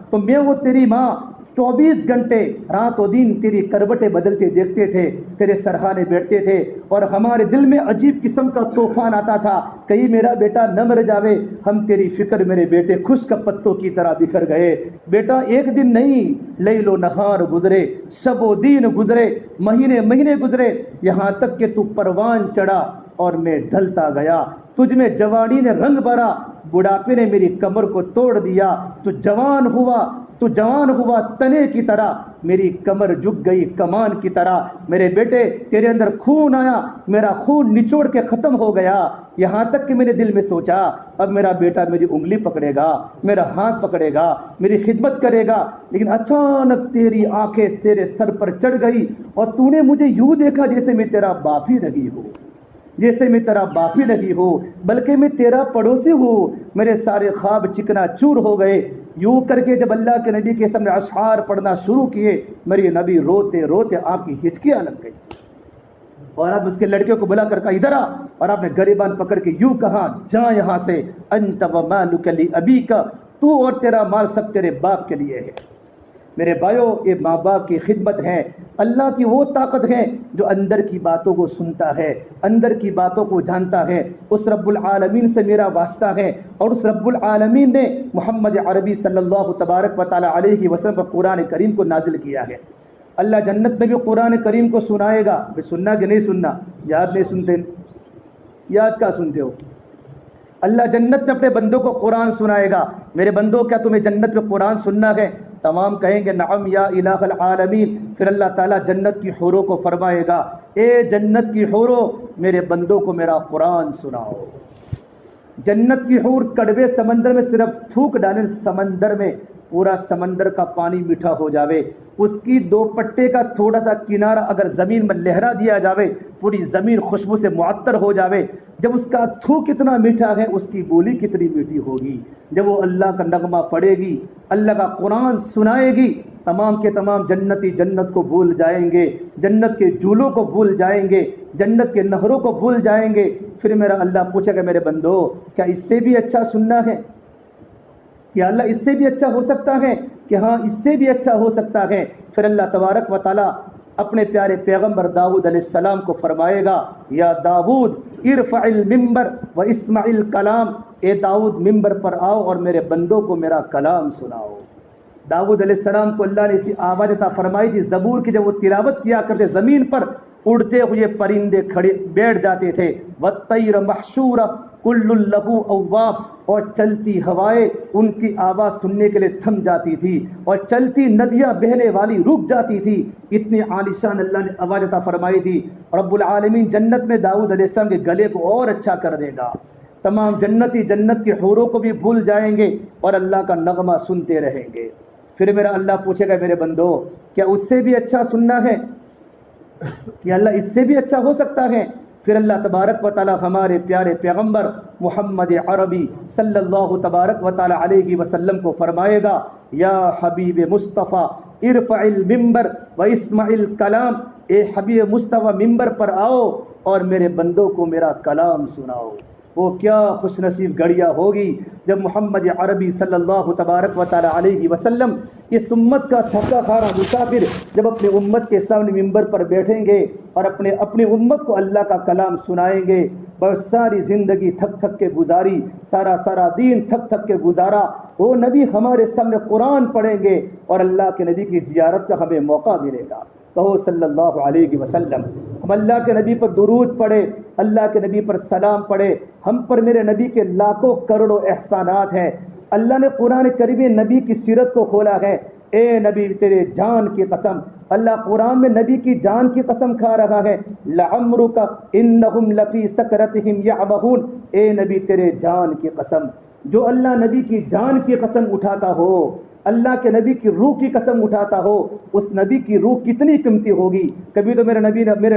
تو میں وہ تیری ماں 24 گھنٹے رات و دن تیری کروٹیں بدلتے دیکھتے تھے، تیرے سرہانے بیٹھتے تھے، اور ہمارے دل میں عجیب قسم کا طوفان آتا تھا، کہیں میرا بیٹا نہ مر جاوے۔ ہم تیری فکر میرے بیٹے خشک پتوں کی طرح بکھر گئے۔ بیٹا، ایک دن نہیں، لیل و نہار گزرے، شب و دن گزرے، مہینے گزرے، یہاں تک کہ تو پروان چڑھا اور میں ڈھلتا گیا۔ تجھ میں جوانی نے رنگ بھرا، بڑھاپے نے میری کمر کو توڑ دیا۔ تو جوان ہوا تنے کی طرح، میری کمر جھک گئی کمان کی طرح۔ میرے بیٹے، تیرے اندر خون آیا، میرا خون نچوڑ کے ختم ہو گیا، یہاں تک کہ میرے دل میں سوچا اب میرا بیٹا میری انگلی پکڑے گا، میرا ہاتھ پکڑے گا، میری خدمت کرے گا۔ لیکن اچانک تیری آنکھیں تیرے سر پر چڑھ گئی اور تو نے مجھے یوں دیکھا جیسے میں تیرا باپ ہی نہیں ہوں، بلکہ میں تیرا پڑوسی ہوں۔ میرے سارے خواب چکنا چور ہو گئے۔ یوں کر کے جب اللہ کے نبی کے سامنے اشعار پڑھنا شروع کیے، میری نبی روتے روتے آپ کی ہچکیاں لگ گئی، اور آپ اس کے لڑکیوں کو بلا کر کہا ادھر آ، اور آپ نے گریبان پکڑ کے یوں کہا جا یہاں سے، انت ومالک لابیک، تو اور تیرا مال سب تیرے باپ کے لیے ہے۔ میرے بھائیو، یہ ماں باپ کی خدمت ہے۔ اللہ کی وہ طاقت ہے جو اندر کی باتوں کو سنتا ہے، اندر کی باتوں کو جانتا ہے۔ اس رب العالمین سے میرا واسطہ ہے، اور اس رب العالمین نے محمد عربی صلی اللہ تبارک و تعالی علیہ وسلم پر قرآن کریم کو نازل کیا ہے۔ اللہ جنت میں بھی قرآن کریم کو سنائے گا۔ سننا کہ نہیں سننا؟ یاد نہیں سنتے؟ یاد کیا سنتے ہو؟ اللہ جنت میں اپنے بندوں کو قرآن سنائے گا۔ میرے بندوں، کیا تمہیں جنت میں قرآن سننا ہے؟ تمام کہیں گے نعم یا الہ العالمین۔ پھر اللہ تعالیٰ جنت کی حوروں کو فرمائے گا، اے جنت کی حوروں، میرے بندوں کو میرا قرآن سناؤ۔ جنت کی حور کڑوے سمندر میں صرف تھوک ڈالیں، سمندر میں پورا سمندر کا پانی میٹھا ہو جاوے، اس کی دو پٹے کا تھوڑا سا کنارہ اگر زمین میں لہرا دیا جاوے، پوری زمین خوشبو سے معطر ہو جاوے۔ جب اس کا تھو کتنا میٹھا ہے، اس کی بولی کتنی میٹھی ہوگی۔ جب وہ اللہ کا نغمہ پڑھے گی، اللہ کا قرآن سنائے گی، تمام کے تمام جنتی جنت کو بھول جائیں گے، جنت کے جھولوں کو بھول جائیں گے، جنت کے نہروں کو بھول جائیں گے۔ پھر میرا اللہ پوچھے گا میرے بندو، کیا اس سے بھی اچھا سننا ہے؟ کیا اللہ اس سے بھی اچھا ہو سکتا ہے؟ کہ ہاں، اس سے بھی اچھا ہو سکتا ہے۔ پھر اللہ تبارک و تعالی اپنے پیارے پیغمبر داؤد علیہ السلام کو فرمائے گا، یا داؤد ارفع المنبر و اسمع الکلام، اے داؤد ممبر پر آؤ اور میرے بندوں کو میرا کلام سناؤ۔ داؤد علیہ السلام کو اللہ نے اسی آواز عطا فرمائی تھی، زبور کی جب وہ تلاوت کیا کرتے، زمین پر اڑتے ہوئے پرندے کھڑے بیٹھ جاتے تھے، والطیر محشورہ کل لہ اواب، اور چلتی ہوائیں ان کی آواز سننے کے لیے تھم جاتی تھی، اور چلتی ندیاں بہنے والی رک جاتی تھی۔ اتنی عالیشان اللہ نے آواز عطا فرمائی تھی۔ رب العالمین جنت میں داؤد علیہ السلام کے گلے کو اور اچھا کر دے گا، تمام جنتی جنت کی حوروں کو بھی بھول جائیں گے اور اللہ کا نغمہ سنتے رہیں گے۔ پھر میرا اللہ پوچھے گا میرے بندو، کیا اس سے بھی اچھا سننا ہے؟ کہ اللہ اس سے بھی اچھا ہو سکتا ہے؟ پھر اللہ تبارک و تعالی ہمارے پیارے پیغمبر محمد عربی صلی اللہ تبارک و تعالی علیہ وسلم کو فرمائے گا، یا حبیب مصطفیٰ ارفع المنبر و اسمع الکلام، اے حبیب مصطفیٰ ممبر پر آؤ اور میرے بندوں کو میرا کلام سناؤ۔ وہ کیا خوش نصیب گھڑیاں ہوگی جب محمد عربی صلی اللہ تبارک و تعالی علیہ وسلم اس امت کا تھکا کھارا مسافر جب اپنے امت کے سامنے منبر پر بیٹھیں گے اور اپنی امت کو اللہ کا کلام سنائیں گے. بس ساری زندگی تھک تھک کے گزاری، سارا دین تھک تھک کے گزارا، وہ نبی ہمارے سامنے قرآن پڑھیں گے اور اللہ کے نبی کی زیارت کا ہمیں موقع ملے گا. کہو صلی اللہ علیہ وسلم. ہم اللہ کے نبی پر درود پڑھے، اللہ کے نبی پر سلام پڑھے. ہم پر میرے نبی کے لاکھوں کروڑوں احسانات ہیں. اللہ نے قرآن کریم نبی کی سیرت کو کھولا ہے. اے نبی تیرے جان کی قسم، اللہ قرآن میں نبی کی جان کی قسم کھا رہا ہے. لعمرک انہم لفی سکرتہم یعمہون. اے نبی تیرے جان کی قسم. جو اللہ نبی کی جان کی قسم اٹھاتا ہو، اللہ کے نبی کی روح کی قسم اٹھاتا ہو، اس نبی کی روح کتنی قیمتی ہوگی. کبھی تو میرے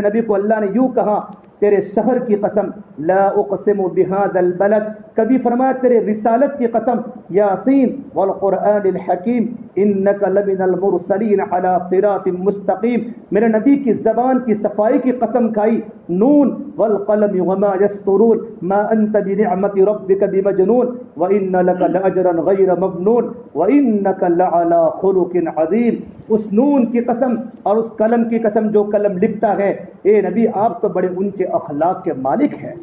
نبی کو اللہ نے یوں کہا، تیرے شہر کی قسم لا اقسم بہذا البلد. کبھی فرمایا تیرے رسالت کی قسم یاسین والقرآن الحکیم انک لمن المرسلین علی صراط مستقیم. میرے نبی کی زبان کی صفائی کی قسم کھائی، نون والقلم وما یسطرون ما انت بنعمت ربک بمجنون وان لک لاجرا غیر ممنون وانک لعلی خلق عظیم. اس نون کی قسم اور اس قلم کی قسم جو قلم لکھتا ہے. اے نبی آپ تو بڑے اونچے اخلاق کے مالک ہیں.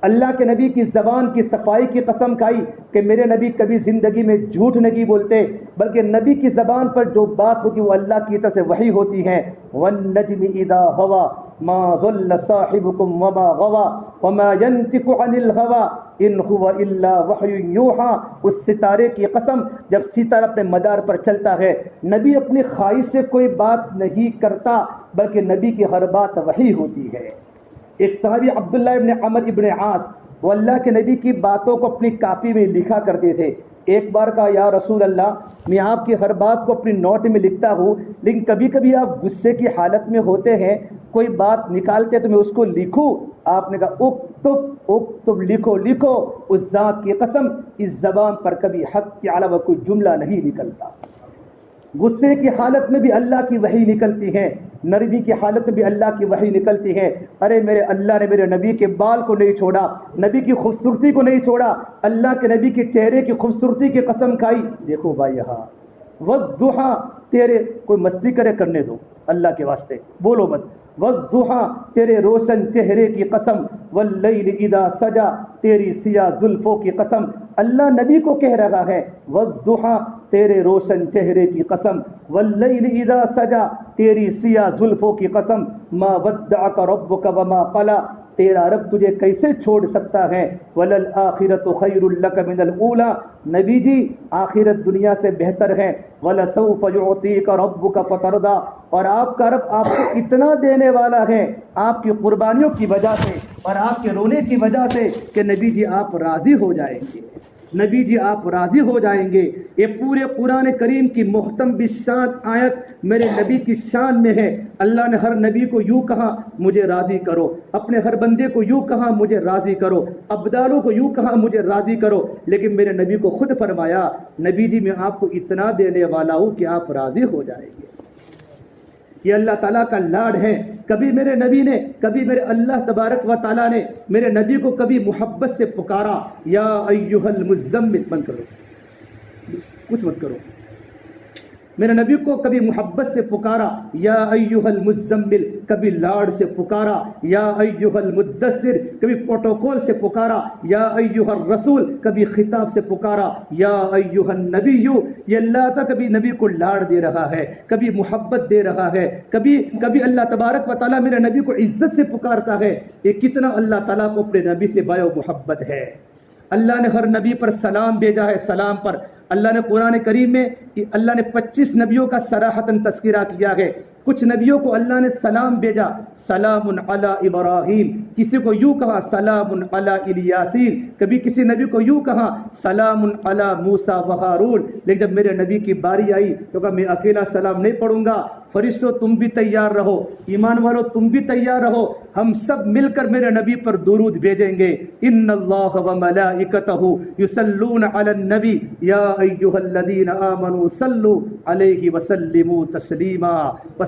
اللہ کے نبی کی زبان کی صفائی کی قسم کھائی کہ میرے نبی کبھی زندگی میں جھوٹ نہیں بولتے، بلکہ نبی کی زبان پر جو بات ہوتی وہ اللہ کی طرف سے وحی ہوتی ہے. والنجم اذا ہوا ما ضل صاحبكم وما غوا وما ينطق عن الهوى ان هو الا وحی یوحى. اس ستارے کی قسم جب ستارہ اپنے مدار پر چلتا ہے، نبی اپنی خواہش سے کوئی بات نہیں کرتا، بلکہ نبی کی ہر بات وحی ہوتی ہے. ایک صحابی عبداللہ ابن عمر ابن عاص، وہ اللہ کے نبی کی باتوں کو اپنی کاپی میں لکھا کرتے تھے. ایک بار کہا یا رسول اللہ میں آپ کی ہر بات کو اپنی نوٹ میں لکھتا ہوں، لیکن کبھی کبھی آپ غصے کی حالت میں ہوتے ہیں، کوئی بات نکالتے تو میں اس کو لکھوں. آپ نے کہا اکتب لکھو. اس ذات کی قسم اس زبان پر کبھی حق کے علاوہ کوئی جملہ نہیں نکلتا. غصے کی حالت میں بھی اللہ کی وحی نکلتی ہے، نرمی کی حالت میں بھی اللہ کی وحی نکلتی ہے. ارے میرے اللہ نے میرے نبی کے بال کو نہیں چھوڑا، نبی کی خوبصورتی کو نہیں چھوڑا. اللہ کے نبی کے چہرے کی خوبصورتی کی قسم کھائی. دیکھو بھائی یہاں والضحیٰ، تیرے کوئی مستی کرے کرنے دو اللہ کے واسطے، بولو مت. والضحیٰ تیرے روشن چہرے کی قسم. واللیل اذا سجا تیری سیاہ زلفوں کی قسم. اللہ نبی کو کہہ رہا ہے والضحیٰ تیرے روشن چہرے کی قسم. واللیل اذا سجا تیری سیاہ زلفوں کی قسم. ما ودعک ربک وما قلی، تیرا رب تجھے کیسے چھوڑ سکتا ہے. وللآخرۃ خیر لک من الاولی، نبی جی آخرت دنیا سے بہتر ہے. ولسوف یعطیک ربک فترضی، اور آپ کا رب آپ کو اتنا دینے والا ہے آپ کی قربانیوں کی وجہ سے اور آپ کے رونے کی وجہ سے کہ نبی جی آپ راضی ہو جائیں گے. نبی جی آپ راضی ہو جائیں گے. یہ پورے قرآن کریم کی محتم بالشان آیت میرے نبی کی شان میں ہے. اللہ نے ہر نبی کو یوں کہا مجھے راضی کرو، اپنے ہر بندے کو یوں کہا مجھے راضی کرو، ابدالوں کو یوں کہا مجھے راضی کرو. لیکن میرے نبی کو خود فرمایا نبی جی میں آپ کو اتنا دینے والا ہوں کہ آپ راضی ہو جائیں گے. یہ اللہ تعالیٰ کا لاڈ ہے. کبھی میرے نبی نے، کبھی میرے اللہ تبارک و تعالیٰ نے میرے نبی کو کبھی محبت سے پکارا یا ایھا المزمل، بند کرو کچھ مت کرو. میرے نبی کو کبھی محبت سے پکارا یا ایھا المزمل، کبھی لاڈ سے پکارا یا ایھا المدثر، کبھی پروٹوکول سے پکارا یا ایھا الرسول، کبھی خطاب سے پکارا یا ایھا النبی. یہ اللہ تعالیٰ کبھی نبی کو لاڈ دے رہا ہے، کبھی محبت دے رہا ہے، کبھی اللہ تبارک و تعالیٰ میرے نبی کو عزت سے پکارتا ہے. یہ کتنا اللہ تعالیٰ کو اپنے نبی سے بایو محبت ہے. اللہ نے ہر نبی پر سلام بھیجا ہے. سلام پر اللہ نے قرآن کریم میں اللہ نے 25 نبیوں کا صراحتاً تذکرہ کیا ہے. کچھ نبیوں کو اللہ نے سلام بھیجا، سلام علی ابراہیم، کسی کو یوں کہا سلام علی الیاسین، کبھی کسی نبی کو یوں کہا سلام علی موسیٰ و ہارون. لیکن جب میرے نبی کی باری آئی تو کہا میں اکیلا سلام نہیں پڑھوں گا، فرشتوں تم بھی تیار رہو، ایمان والو تم بھی تیار رہو، ہم سب مل کر میرے نبی پر درود بھیجیں گے. ان اللہ و ملائکتہ یصلون علی النبی یا ایھا الذین آمنوا صلوا علیہ وسلموا تسلیما.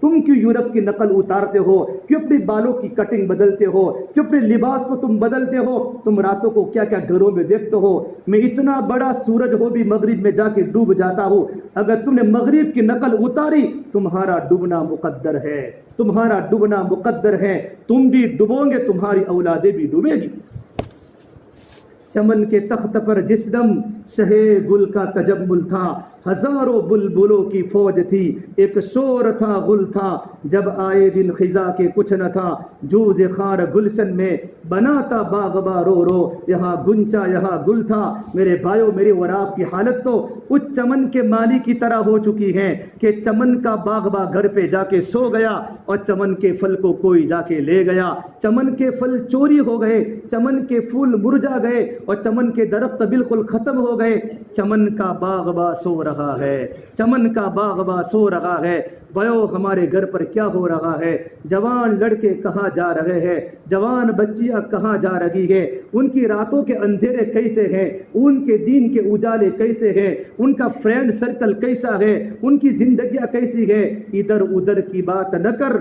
تم کیوں یورپ کی نقل اتارتے ہو، کیوں اپنے بالوں کی کٹنگ بدلتے ہو، کیوں اپنے لباس کو تم بدلتے ہو، تم راتوں کو کیا کیا گھروں میں دیکھتے ہو، میں اتنا بڑا سورج ہو بھی مغرب میں جا کے ڈوب جاتا ہوں، اگر تم نے مغرب کی نقل اتاری تمہارا ڈوبنا مقدر ہے، تمہارا ڈوبنا مقدر ہے، تم بھی ڈوبو گے، تمہاری اولادیں بھی ڈوبے گی۔ چمن کے تخت پر جس دم شہے گل کا تجمل تھا، ہزاروں بلبلوں کی فوج تھی، ایک شور تھا گل تھا، جب آئے دن خزاں کے کچھ نہ تھا، جوز خار گلشن میں بنا تھا باغباں رو رو، یہاں گنچا یہاں گل تھا۔ میرے بھائیو، میری اور آپ کی حالت تو اس چمن کے مالی کی طرح ہو چکی ہے کہ چمن کا باغباں گھر پہ جا کے سو گیا اور چمن کے پھل کو کوئی جا کے لے گیا، چمن کے پھل چوری ہو گئے، چمن کے پھول مرجھا گئے اور چمن کے درخت بالکل ختم ہو گئے، چمن کا باغباں سو رہا ہے، چمن کا باغباں سو رہا ہے۔ بھائیو، ہمارے گھر پر کیا ہو رہا ہے؟ جوان لڑکے کہاں جا رہے ہیں، جوان بچیاں کہاں جا رہی ہیں، ان کی راتوں کے اندھیرے کیسے ہیں، ان کے دین کے اجالے کیسے ہیں، ان کا فرینڈ سرکل کیسا ہے، ان کی زندگیاں کیسی ہے؟ ادھر ادھر کی بات نہ کر،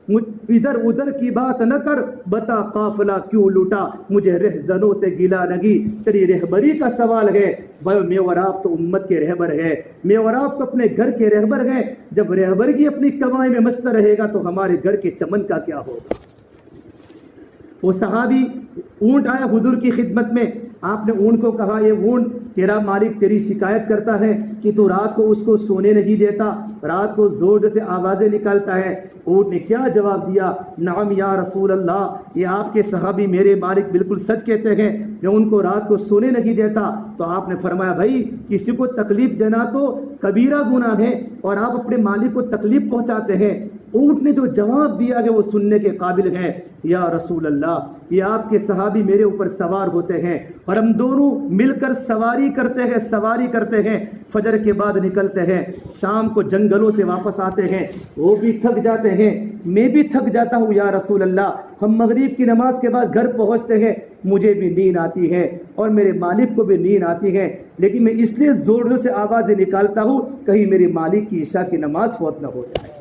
ادھر ادھر کی بات نہ کر، بتا قافلہ کیوں لوٹا، مجھے رہزنوں سے گلا لگی، تیری رہبری کا سوال ہے۔ بھائی، میں اور آپ تو امت کے رہبر ہے، میں اور آپ تو اپنے گھر کے رہبر ہیں، جب رہبرگی اپنی کمائی میں مست رہے گا تو ہمارے گھر کے چمن کا کیا ہوگا؟ وہ صحابی اونٹ آیا حضور کی خدمت میں، آپ نے اونٹ کو کہا، یہ اونٹ تیرا مالک تیری شکایت کرتا ہے کہ تو رات کو اس کو سونے نہیں دیتا، رات کو زور سے آوازیں نکالتا ہے۔ اونٹ نے کیا جواب دیا؟ نعم یا رسول اللہ، یہ آپ کے صحابی میرے مالک بالکل سچ کہتے ہیں، میں ان کو رات کو سونے نہیں دیتا۔ تو آپ نے فرمایا، بھائی کسی کو تکلیف دینا تو کبیرہ گناہ ہے اور آپ اپنے مالک کو تکلیف پہنچاتے ہیں۔ اونٹ نے جو جواب دیا کہ وہ سننے کے قابل ہے، یا رسول اللہ، یہ آپ کے صحابی میرے اوپر سوار ہوتے ہیں اور ہم دونوں مل کر سواری کرتے ہیں، فجر کے بعد نکلتے ہیں، شام کو جنگلوں سے واپس آتے ہیں، وہ بھی تھک جاتے ہیں، میں بھی تھک جاتا ہوں یا رسول اللہ، ہم مغرب کی نماز کے بعد گھر پہنچتے ہیں، مجھے بھی نیند آتی ہے اور میرے مالک کو بھی نیند آتی ہے، لیکن میں اس لیے زور سے آوازیں نکالتا ہوں کہیں میرے مالک کی عشاء کی نماز فوت نہ ہو جائے،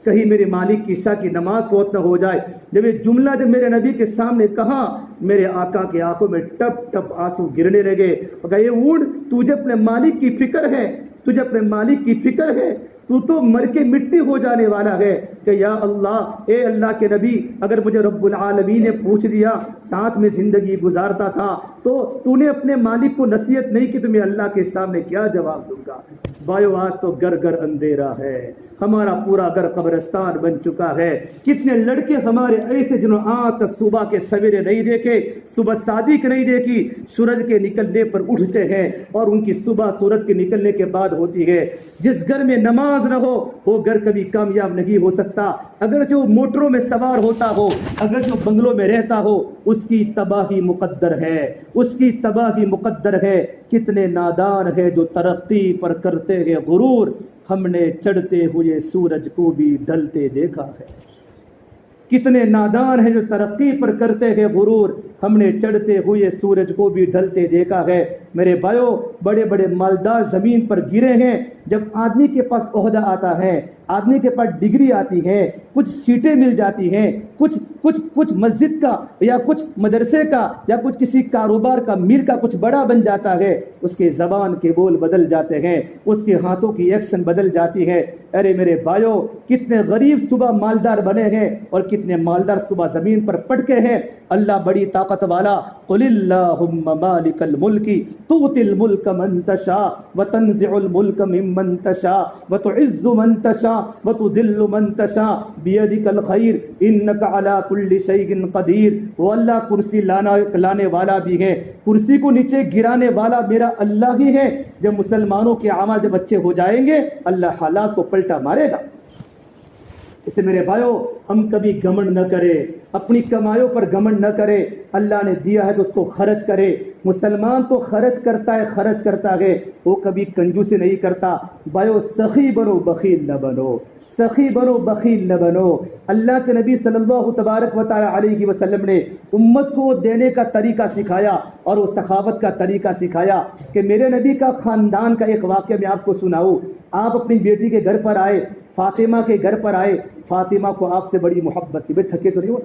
کہیں میرے مالک کی عشاء کی نماز فوت نہ ہو جائے۔ جب یہ جملہ جب میرے نبی کے سامنے کہا، میرے آقا کی آنکھوں میں ٹپ ٹپ آنسو گرنے لگے، اور کہا، یہ اونٹ تجھے اپنے مالک کی فکر ہے، تجھے اپنے مالک کی فکر ہے، تو مر کے مٹی ہو جانے والا ہے، کہ یا اللہ، اے اللہ کے نبی، اگر مجھے رب العالمین نے پوچھ دیا ساتھ میں زندگی گزارتا تھا تو نے اپنے مالک کو نصیحت نہیں کی تو میں اللہ کے سامنے کیا جواب دوں گا؟ بھائیو، آج تو گھر گھر اندھیرا ہے، ہمارا پورا گھر قبرستان بن چکا ہے۔ کتنے لڑکے ہمارے ایسے جنہوں آج صبح کے سویرے نہیں دیکھے، صبح صادق نہیں دیکھی، سورج کے نکلنے پر اٹھتے ہیں اور ان کی صبح سورج کے نکلنے کے بعد ہوتی ہے۔ جس گھر میں نماز نہ ہو وہ گھر کبھی کامیاب نہیں ہو سکتا، اگر جو موٹروں میں سوار ہوتا ہو، اگر جو بنگلوں میں رہتا ہو، اس کی تباہی مقدر ہے، اس کی تباہی مقدر ہے۔ کتنے نادان ہے جو ترقی پر کرتے ہیں غرور، ہم نے چڑھتے ہوئے سورج کو بھی ڈھلتے دیکھا ہے۔ کتنے نادان ہیں جو ترقی پر کرتے ہیں غرور، ہم نے چڑھتے ہوئے سورج کو بھی ڈھلتے دیکھا ہے۔ میرے بھائیو، بڑے بڑے مالدار زمین پر گرے ہیں، جب آدمی کے پاس عہدہ آتا ہے، آدمی کے پاس ڈگری آتی ہے، کچھ سیٹیں مل جاتی ہیں، کچھ مسجد کا یا کچھ مدرسے کا یا کچھ کسی کاروبار کا مل کا کچھ بڑا بن جاتا ہے، اس کے زبان کے بول بدل جاتے ہیں، اس کے ہاتھوں کی ایکشن بدل جاتی ہے۔ ارے میرے بھائیو، کتنے غریب صبح مالدار بنے ہیں اور کتنے مالدار صبح زمین پر پٹکے ہیں۔ اللہ بڑی طاقت والا، قل اللہم مالک الملک تؤتی الملک من تشاء وتنزع الملک ممن تشاء وتعز من تشاء وتذل من تشاء بیدک الخیر انک علی کل شیء قدیر۔ وہ اللہ کرسی لانے والا بھی ہے، کرسی کو نیچے گرانے والا میرا اللہ ہی ہے۔ جب مسلمانوں کے اعمال جب اچھے ہو جائیں گے، اللہ حالات کو پلٹا مارے گا۔ اس سے میرے بھائیو، ہم کبھی گھمنڈ نہ کریں، اپنی کمائیوں پر گھمنڈ نہ کرے، اللہ نے دیا ہے تو اس کو خرچ کرے۔ مسلمان تو خرچ کرتا ہے، وہ کبھی کنجوسی نہیں کرتا۔ بھائیو سخی بنو بخیل نہ بنو، سخی بنو بخیل نہ بنو۔ اللہ کے نبی صلی اللہ تبارک و تعالی علیہ وسلم نے امت کو دینے کا طریقہ سکھایا اور وہ سخاوت کا طریقہ سکھایا کہ میرے نبی کا خاندان کا ایک واقعہ میں آپ کو سناؤں۔ آپ اپنی بیٹی کے گھر پر آئے، فاطمہ کے گھر پر آئے۔ فاطمہ کو آپ سے بڑی محبت تھی، بھئی تھکے تو نہیں ہو؟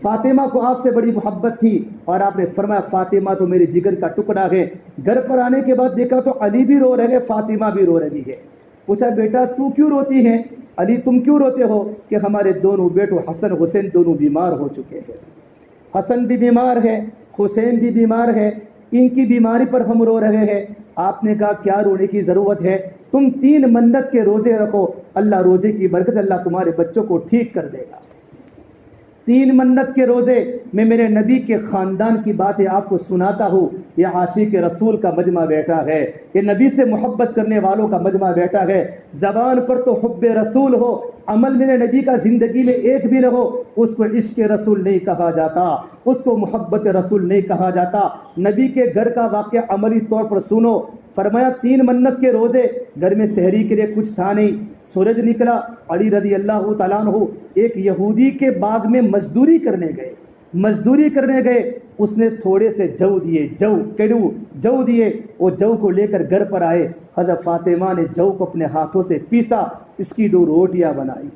فاطمہ کو آپ سے بڑی محبت تھی اور آپ نے فرمایا فاطمہ تو میرے جگر کا ٹکڑا ہے۔ گھر پر آنے کے بعد دیکھا تو علی بھی رو رہے ہیں، فاطمہ بھی رو رہی ہے۔ پوچھا بیٹا تو کیوں روتی ہے؟ علی تم کیوں روتے ہو؟ کہ ہمارے دونوں بیٹوں حسن حسین دونوں بیمار ہو چکے ہیں، حسن بھی بیمار ہے، حسین بھی بیمار ہے، ان کی بیماری پر ہم رو رہے ہیں۔ آپ نے کہا کیا رونے کی ضرورت ہے، تم 3 منت کے روزے رکھو، اللہ روزے کی برکت سے اللہ تمہارے بچوں کو ٹھیک کر دے گا۔ 3 منت کے روزے میں میرے نبی کے خاندان کی باتیں آپ کو سناتا ہوں۔ یہ عاشق رسول کا مجمع بیٹھا ہے، یہ نبی سے محبت کرنے والوں کا مجمع بیٹھا ہے۔ زبان پر تو حب رسول ہو، عمل میرے نبی کا زندگی میں ایک بھی نہ ہو، اس کو عشق رسول نہیں کہا جاتا، اس کو محبت رسول نہیں کہا جاتا۔ نبی کے گھر کا واقعہ عملی طور پر سنو۔ فرمایا 3 منت کے روزے، گھر میں سحری کے لیے کچھ تھا نہیں۔ سورج نکلا، علی رضی اللہ تعالیٰ عنہ ایک یہودی کے باغ میں مزدوری کرنے گئے۔ اس نے تھوڑے سے جو دیے، وہ جو کو لے کر گھر پر آئے۔ حضرت فاطمہ نے جو کو اپنے ہاتھوں سے پیسا، اس کی 2 روٹیاں بنائی۔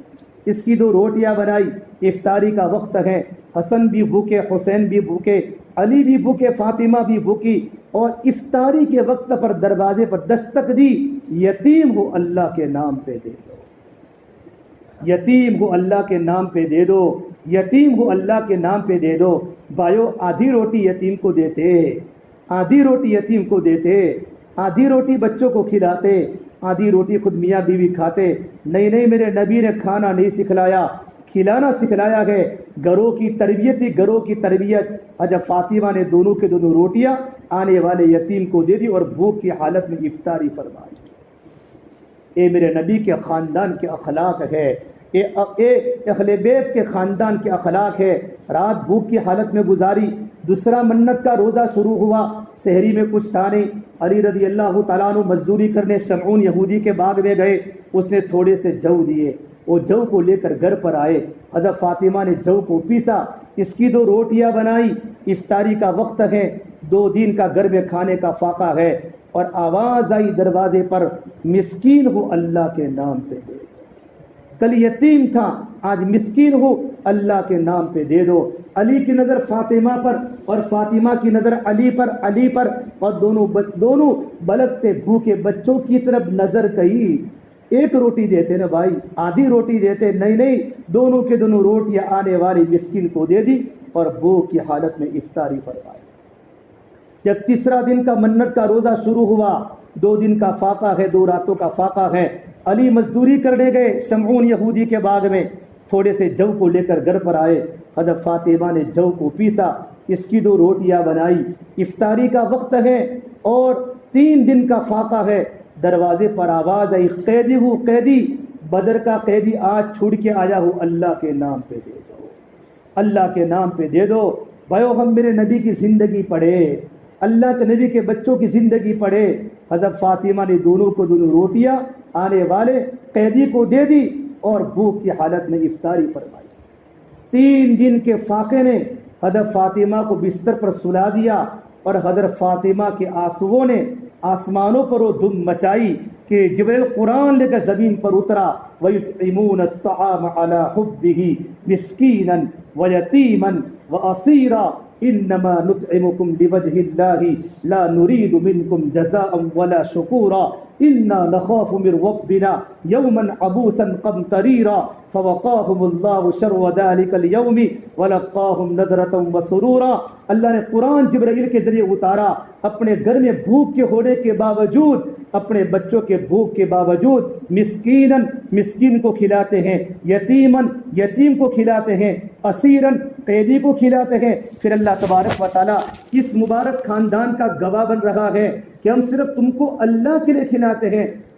افطاری کا وقت ہے، حسن بھی بھوکے، حسین بھی بھوکے، علی بھی بھوکے، فاطمہ بھی بھوکی، اور افطاری کے وقت پر دروازے پر دستک دی، یتیم ہو اللہ کے نام پہ دے دو، یتیم ہو اللہ کے نام پہ دے دو، یتیم ہو اللہ کے نام پہ دے دو۔ بھائیو آدھی روٹی یتیم کو دیتے، آدھی روٹی یتیم کو دیتے، آدھی روٹی بچوں کو کھلاتے، آدھی روٹی خود میاں بیوی کھاتے۔ نہیں، میرے نبی نے کھانا نہیں سکھلایا، کھلانا سکھلایا ہے۔ گھروں کی تربیت۔ حضرت فاطمہ نے دونوں کے دونوں روٹیاں آنے والے یتیم کو دے دی اور بھوک کی حالت میں افطاری فرمائی۔ اے میرے نبی کے خاندان کے اخلاق ہے، اے اہل بیت کے خاندان کے اخلاق ہے۔ رات بھوک کی حالت میں گزاری، دوسرا منت کا روزہ شروع ہوا، سحری میں کچھ تھا نہیں۔ علی رضی اللہ تعالیٰ عنہ مزدوری کرنے شمعون یہودی کے باغ میں گئے، اس نے تھوڑے سے جو دیے، وہ جو کو لے کر گھر پر آئے۔ حضرت فاطمہ نے جو کو پیسا، اس کی 2 روٹیاں بنائی۔ افطاری کا وقت ہے، 2 دن کا گھر میں کھانے کا فاقہ ہے، اور آواز آئی دروازے پر، مسکین ہو اللہ کے نام پہ دے دو۔ کل یتیم تھا، آج مسکین ہو اللہ کے نام پہ دے دو۔ علی کی نظر فاطمہ پر اور فاطمہ کی نظر علی پر، اور دونوں بلکتے بھوکے بچوں کی طرف نظر گئی۔ ایک روٹی دیتے نا بھائی، آدھی روٹی دیتے، نہیں، دونوں کے دونوں روٹیاں آنے والی مسکین کو دے دی اور بھوک کی حالت میں افطاری فرمائی۔ جب تیسرا دن کا منت کا روزہ شروع ہوا، 2 دن کا فاقہ ہے، 2 راتوں کا فاقہ ہے۔ علی مزدوری کرنے گئے شمعون یہودی کے باغ میں، تھوڑے سے جو کو لے کر گھر پر آئے۔ حضرت فاطمہ نے جو کو پیسا، اس کی 2 روٹیاں بنائی۔ افطاری کا وقت ہے اور 3 دن کا فاقہ ہے۔ دروازے پر آواز آئی، قیدی ہوں قیدی، بدر کا قیدی آج چھوڑ کے آیا ہوں، اللہ کے نام پہ دے دو، اللہ کے نام پہ دے دو۔ بھائیو ہم میرے نبی کی زندگی پڑھے، اللہ کے نبی کے بچوں کی زندگی پڑھے۔ حضرت فاطمہ نے دونوں کو دونوں روٹیاں آنے والے قیدی کو دے دی اور بھوک کی حالت میں افطاری فرمائی۔ 3 دن کے فاقے نے حضرت فاطمہ کو بستر پر سلا دیا، اور حضرت فاطمہ کے آنسوؤں نے آسمانوں پر وہ دھم مچائی کہ جبریل قرآن لے کر زمین پر اترا۔ وَيُطْعِمُونَ الطَّعَامَ عَلَى حُبِّهِ مِسْكِينًا وَيَتِيمًا وَأَسِيرًا إِنَّمَا نُطْعِمُكُمْ لِوَجْهِ اللَّهِ لَا نُرِيدُ مِنكُمْ جَزَاءً وَلَا شُكُورًا إِنَّا نَخَافُ مِن رَّبِّنَا يَوْمًا عَبُوسًا قَمْطَرِيرًا فَوَقَاهُمُ اللَّهُ شَرَّ ذَلِكَ الْيَوْمِ وَلَقَّاهُمْ نَضْرَةً وَسُرُورًا۔ اللہ نے قرآن جبرائیل کے ذریعے اتارا۔ اپنے گھر میں بھوک کے ہونے کے باوجود، اپنے بچوں کے بھوک کے باوجود، مسکیناً مسکین کو کھلاتے ہیں، یتیماً یتیم کو کھلاتے ہیں، اسیراً قیدی کو کھلاتے ہیں۔ پھر اللہ تبارک و تعالیٰ اس مبارک خاندان کا گواہ بن رہا ہے کہ ہم صرف تم کو اللہ کے لیے کھلاتے ہیں،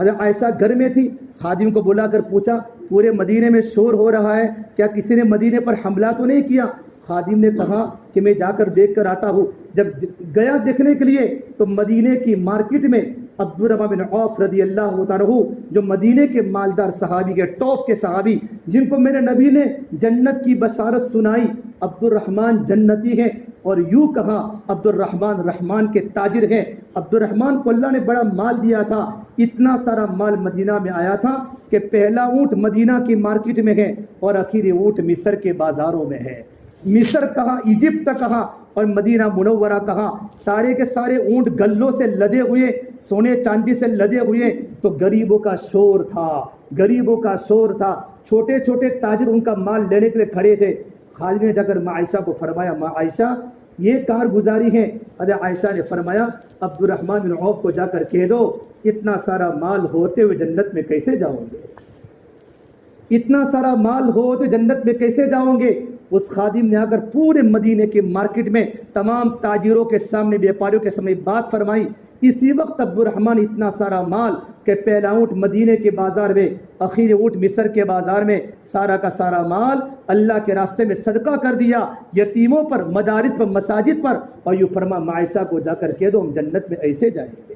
حضرت عائشہ گھر میں تھی، خادم کو بلا کر پوچھا پورے مدینے میں شور ہو رہا ہے، کیا کسی نے مدینے پر حملہ تو نہیں کیا؟ خادم نے کہا کہ میں جا کر دیکھ کر آتا ہوں۔ جب گیا دیکھنے کے لیے تو مدینے کی مارکیٹ میں عبد الرحمن بن عوف رضی اللہ تعالیٰ عنہ، جو مدینے کے مالدار صحابی کے ٹاپ کے صحابی، جن کو میرے نبی نے جنت کی بشارت سنائی، عبد الرحمن جنتی ہیں، اور یوں کہا عبد الرحمن رحمان کے تاجر ہیں۔ عبد الرحمن کو اللہ نے بڑا مال دیا تھا، اتنا سارا مال مدینہ میں آیا تھا کہ پہلا اونٹ مدینہ کی مارکیٹ میں ہے اور آخری اونٹ مصر کے بازاروں میں ہے۔ مصر کہاں، ایجپٹ کہاں اور مدینہ منورہ کہاں، سارے کے سارے اونٹ گلوں سے لدے ہوئے، سونے چاندی سے لدے ہوئے، تو غریبوں کا شور تھا، غریبوں کا شور تھا۔ چھوٹے چھوٹے تاجر ان کا مال لینے کے لیے کھڑے تھے۔ خالد نے جا کر ماں عائشہ کو فرمایا، ماں عائشہ یہ کارگزاری ہے۔ حضرت عائشہ نے فرمایا عبد الرحمن بن عوف کو جا کر کہہ دو اتنا سارا مال ہوتے ہوئے جنت میں کیسے جاؤں گے، اتنا سارا مال ہوتے جنت میں کیسے جاؤں گے۔ اس خادم نے آ کر پورے مدینے کی مارکیٹ میں تمام تاجروں کے سامنے، بیپاریوں کے سامنے بات فرمائی۔ اسی وقت عبد الرحمن اتنا سارا مال کہ پہلا اونٹ مدینے کے بازار میں، اخیر اونٹ مصر کے بازار میں، سارا کا سارا مال اللہ کے راستے میں صدقہ کر دیا، یتیموں پر، مدارس پر، مساجد پر۔ اور یوں فرما معائشہ کو جا کر کہہ دو ہم جنت میں ایسے جائیں گے،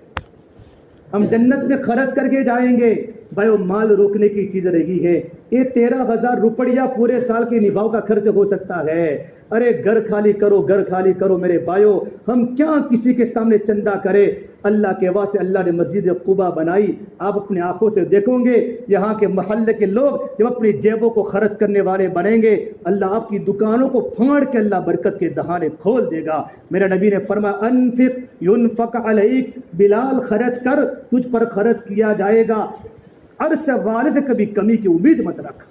ہم جنت میں خرچ کر کے جائیں گے۔ بھائی وہ مال روکنے کی چیز رہی ہے، یہ 13,000 روپیہ پورے سال کے نبھاؤ کا خرچ ہو سکتا ہے۔ ارے گھر خالی کرو، گھر خالی کرو میرے بھائیو، ہم کیا کسی کے سامنے چندہ کرے۔ اللہ کے واسطے اللہ نے مسجد قباء بنائی، آپ اپنی آنکھوں سے دیکھو گے یہاں کے محلے کے لوگ جب اپنی جیبوں کو خرچ کرنے والے بنیں گے، اللہ آپ کی دکانوں کو پھاڑ کے اللہ برکت کے دہانے کھول دے گا۔ میرے نبی نے فرمایا انفق ينفق علیک، بلال خرچ کر، تجھ پر خرچ کیا جائے گا، عرش والے سے کبھی کمی کی امید مت رکھ۔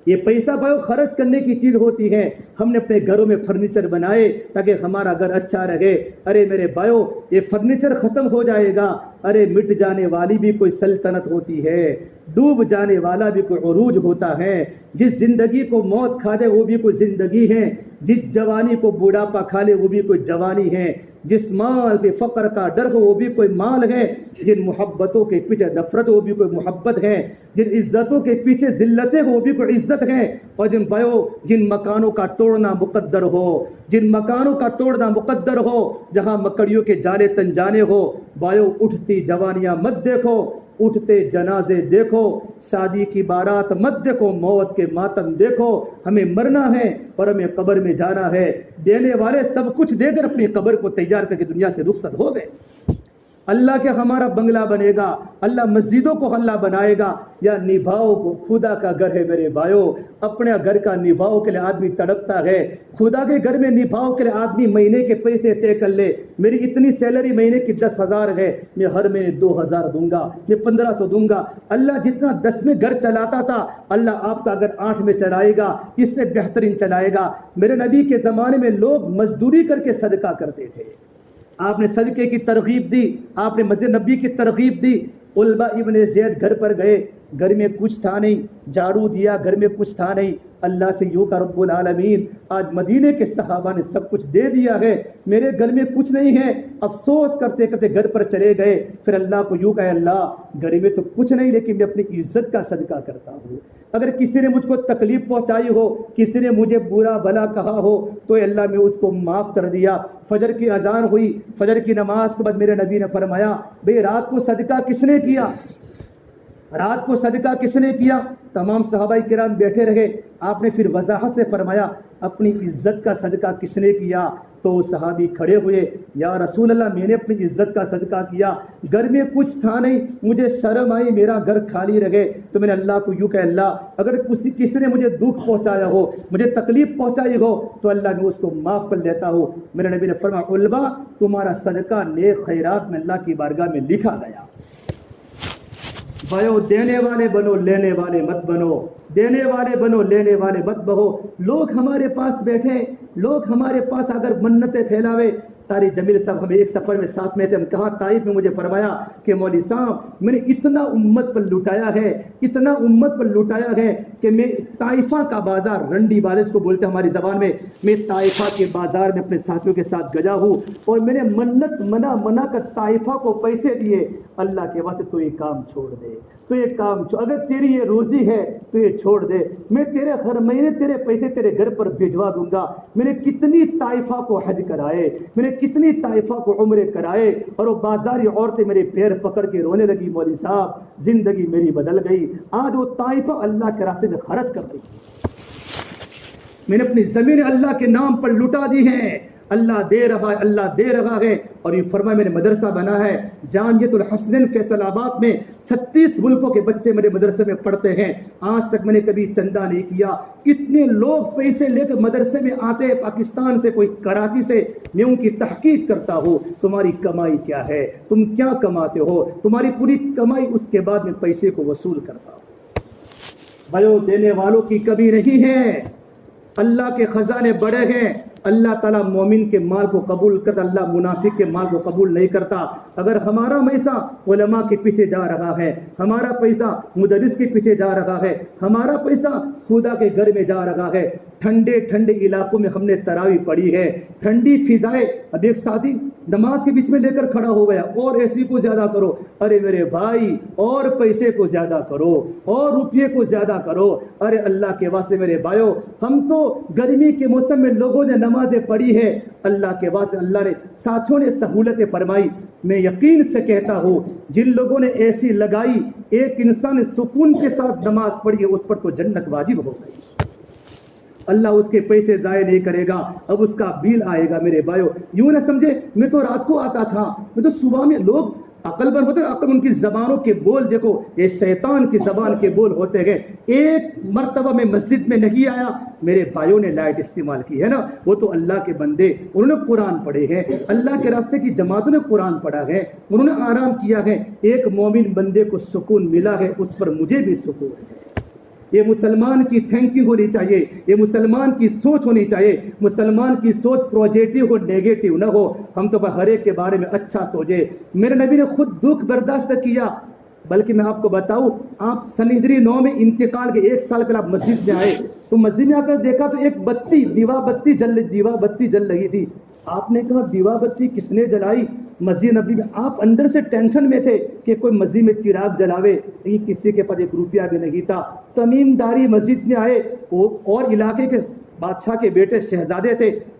یہ پیسہ بھائی خرچ کرنے کی چیز ہوتی ہے۔ ہم نے اپنے گھروں میں فرنیچر بنائے تاکہ ہمارا گھر اچھا رہے۔ ارے میرے بھائیو یہ فرنیچر ختم ہو جائے گا، ارے مٹ جانے والی بھی کوئی سلطنت ہوتی ہے، ڈوب جانے والا بھی کوئی عروج ہوتا ہے۔ جس زندگی کو موت کھا دے وہ بھی کوئی زندگی ہے، جس جوانی کو بوڑھاپا کھا لے وہ بھی کوئی جوانی ہے، جس مال پہ فقر کا ڈر ہو وہ بھی کوئی مال ہے، جن محبتوں کے پیچھے نفرت ہو وہ بھی کوئی محبت ہے، جن عزتوں کے پیچھے ذلتیں ہو وہ بھی کوئی عزت ہے۔ اور جن مکانوں کا توڑنا مقدر ہو، جن مکانوں کا توڑنا مقدر ہو جہاں مکڑیوں کے جالے تن جانے ہو، بھائیو اٹھتی جوانیاں مت دیکھو، اٹھتے جنازے دیکھو، شادی کی بارات مت دیکھو، موت کے ماتم دیکھو۔ ہمیں مرنا ہے اور ہمیں قبر میں جانا ہے۔ دینے والے سب کچھ دے کر اپنی قبر کو تیار کر کے دنیا سے رخصت ہو گئے۔ اللہ کے ہمارا بنگلہ بنے گا، اللہ مسجدوں کو اللہ بنائے گا، یا نبھاؤ کو خدا کا گھر ہے میرے بھائیو۔ اپنے گھر کا نبھاؤ کے لیے آدمی تڑپتا ہے، خدا کے گھر میں نبھاؤ کے لیے آدمی مہینے کے پیسے طے کر لے، میری اتنی سیلری مہینے کی 10,000 ہے، میں ہر مہینے 2,000 دوں گا، میں 1,500 دوں گا۔ اللہ جتنا 10 میں گھر چلاتا تھا اللہ آپ کا اگر 8 میں چلائے گا، اس سے بہترین چلائے گا۔ میرے نبی کے زمانے میں لوگ مزدوری کر کے صدقہ کرتے تھے، آپ نے صدقے کی ترغیب دی، آپ نے مسجد نبی کی ترغیب دی۔ علبہ ابن زید گھر پر گئے، گھر میں کچھ تھا نہیں، جھاڑو دیا گھر میں کچھ تھا نہیں، اللہ سے یوں کا رب العالمین آج مدینے کے صحابہ نے سب کچھ دے دیا ہے، میرے گھر میں کچھ نہیں ہے۔ افسوس کرتے کرتے گھر پر چلے گئے، پھر اللہ کو یوں کہا اللہ گھر میں تو کچھ نہیں لیکن میں اپنی عزت کا صدقہ کرتا ہوں، اگر کسی نے مجھ کو تکلیف پہنچائی ہو، کسی نے مجھے برا بھلا کہا ہو تو اللہ میں اس کو معاف کر دیا۔ فجر کی اذان ہوئی، فجر کی نماز کے بعد میرے نبی نے فرمایا بھئی رات کو صدقہ کس نے کیا، رات کو صدقہ کس نے کیا؟ تمام صحابہ کرام بیٹھے رہے۔ آپ نے پھر وضاحت سے فرمایا اپنی عزت کا صدقہ کس نے کیا؟ تو صحابی کھڑے ہوئے، یا رسول اللہ میں نے اپنی عزت کا صدقہ کیا، گھر میں کچھ تھا نہیں، مجھے شرم آئی میرا گھر خالی رہے، تو میں نے اللہ کو یوں کہ اللہ اگر کسی نے مجھے دکھ پہنچایا ہو، مجھے تکلیف پہنچائی ہو تو اللہ میں اس کو معاف کر دیتا ہوں۔ میرے نبی نے فرمایا علبہ تمہارا صدقہ نیک خیرات میں اللہ کی بارگاہ میں لکھا گیا۔ بھائیو دینے والے بنو، لینے والے مت بنو، دینے والے بنو، لینے والے مت بہو۔ لوگ ہمارے پاس بیٹھے، لوگ ہمارے پاس اگر منتیں پھیلاوے، قاری جمیل صاحب ہمیں ایک سفر میں ساتھ میں تھے، ہم کہاں طائف میں، مجھے فرمایا کہ مولوی صاحب میں نے اتنا امت پر لٹایا ہے، اتنا امت پر لٹایا ہے کہ میں طائفہ کا بازار، رنڈی والے کو بولتے ہیں ہماری زبان میں طائفہ کے بازار میں اپنے ساتھیوں کے ساتھ گیا ہوں اور میں نے منت منا کر طائفہ کو پیسے دیے، اللہ کے واسطے تو یہ کام چھوڑ دے، تو یہ کام اگر تیری یہ روزی ہے تو یہ چھوڑ دے، میں تیرے ہر مہینے تیرے پیسے تیرے گھر پر بھجوا دوں گا۔ میں نے کتنی طائفہ کو حج کرائے، میں نے کتنی طائفہ کو عمرے کرائے، اور وہ بازاری عورتیں میرے پیر پکڑ کے رونے لگی، مولوی صاحب زندگی میری بدل گئی۔ آج وہ طائفہ اللہ کے راستے میں خرچ کر رہی، میں نے اپنی زمین اللہ کے نام پر لٹا دی ہیں، اللہ دے رہا ہے، اللہ دے رہا ہے۔ اور یہ فرمایا میں نے مدرسہ بنا ہے جامعۃ الحسنین فیصل آباد میں، 36 ملکوں کے بچے میرے مدرسے میں پڑھتے ہیں، آج تک میں نے کبھی چندہ نہیں کیا۔ اتنے لوگ پیسے لے کر مدرسے میں آتے ہیں، پاکستان سے، کوئی کراچی سے، میں ان کی تحقیق کرتا ہوں، تمہاری کمائی کیا ہے، تم کیا کماتے ہو، تمہاری پوری کمائی، اس کے بعد میں پیسے کو وصول کرتا ہوں۔ بھائیو دینے والوں کی کمی نہیں ہے، اللہ کے خزانے بڑے ہیں، اللہ تعالیٰ مومن کے مال کو قبول کرتا، اللہ منافق کے مال کو قبول نہیں کرتا۔ اگر ہمارا پیسہ علماء کے پیچھے جا رہا ہے، ہمارا پیسہ مدرس کے پیچھے جا رہا ہے، ہمارا پیسہ خدا کے گھر میں جا رہا ہے، ٹھنڈے ٹھنڈے علاقوں میں ہم نے تراویح پڑھی ہے، ٹھنڈی فضائیں، اب ایک ساتھی نماز کے بیچ میں لے کر کھڑا ہو گیا، اور ایسی کو زیادہ کرو، ارے میرے بھائی اور پیسے کو زیادہ کرو، اور روپیے کو زیادہ کرو، ارے اللہ کے واسطے میرے بھائیو، ہم تو گرمی کے موسم میں لوگوں نے نمازیں پڑھی ہے، اللہ کے واسطے اللہ نے ساتھیوں نے سہولتیں فرمائی۔ میں یقین سے کہتا ہوں جن لوگوں نے ایسی لگائی، ایک انسان سکون کے ساتھ نماز پڑھی ہے، اس پر تو جنت واجب ہو گئی، اللہ اس کے پیسے ضائع نہیں کرے گا، اب اس کا بل آئے گا۔ میرے بھائیو یوں نہ سمجھے میں تو رات کو آتا تھا، میں تو صبح میں، لوگ عقل مند ہوتے ہیں، عقل ان کی زبانوں کے بول دیکھو، یہ شیطان کی زبان کے بول ہوتے ہیں۔ ایک مرتبہ میں مسجد میں نہیں آیا، میرے بھائیوں نے لائٹ استعمال کی ہے نا، وہ تو اللہ کے بندے، انہوں نے قرآن پڑھے ہیں، اللہ کے راستے کی جماعتوں نے قرآن پڑھا ہے، انہوں نے آرام کیا ہے، ایک مومن بندے کو سکون ملا ہے، اس پر مجھے بھی سکون ہے۔ یہ مسلمان کی تھنکنگ ہونی چاہیے، یہ مسلمان کی سوچ ہونی چاہیے، مسلمان کی سوچ پازیٹیو ہو، نیگیٹو نہ ہو، ہم تو ہر ایک کے بارے میں اچھا سوچے۔ میرے نبی نے خود دکھ برداشت کیا، بلکہ میں آپ کو بتاؤں، آپ سن ہجری 9 میں انتقال کے 1 سال پہلے آپ مسجد میں آئے تو مسجد میں آ کر دیکھا تو ایک بتی، دیوا بتی جل رہی تھی۔ آپ نے کہا دیوا بتی کس نے جلائی؟ مسجد نبی میں۔ آپ اندر سے ٹینشن میں تھے کہ کوئی مسجد میں چراغ جلاوے، لیکن کسی کے پاس 1 روپیہ بھی نہیں تھا۔ تمیم داری مسجد میں آئے، اور علاقے کے بادشاہ کے بیٹے شہزادے تھے،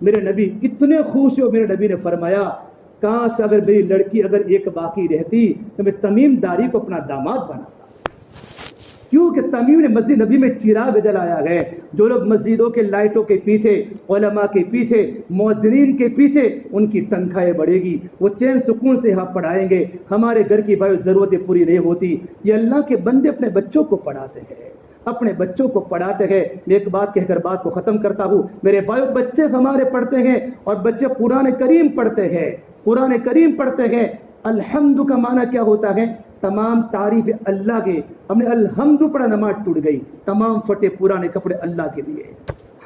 میرے نبی اتنے خوش ہوئے، میرے نبی نے فرمایا کاش اگر میری لڑکی اگر ایک باقی رہتی تو میں تمیم داری کو اپنا داماد بناتا، کیونکہ تمیم نے مسجد نبی میں چراغ جلایا ہے۔ جو لوگ مسجدوں کے لائٹوں کے پیچھے، علماء کے پیچھے، مؤذنین کے پیچھے، ان کی تنخواہیں بڑھے گی، وہ چین سکون سے یہاں پڑھائیں گے، ہمارے گھر کی بھائی ضرورتیں پوری نہیں ہوتی۔ یہ اللہ کے بندے اپنے بچوں کو پڑھاتے ہیں، اپنے بچوں کو پڑھاتے ہیں۔ میں ایک بات کہہ کر بات کو ختم کرتا ہوں، میرے بھائیو بچے ہمارے پڑھتے ہیں، اور بچے قرآن کریم پڑھتے ہیں، قرآن کریم پڑھتے ہیں۔ الحمد کا معنی کیا ہوتا ہے؟ تمام تعریف اللہ کے، ہم نے الحمد پڑھا، نماز ٹوٹ گئی، تمام پھٹے پرانے کپڑے اللہ کے لیے،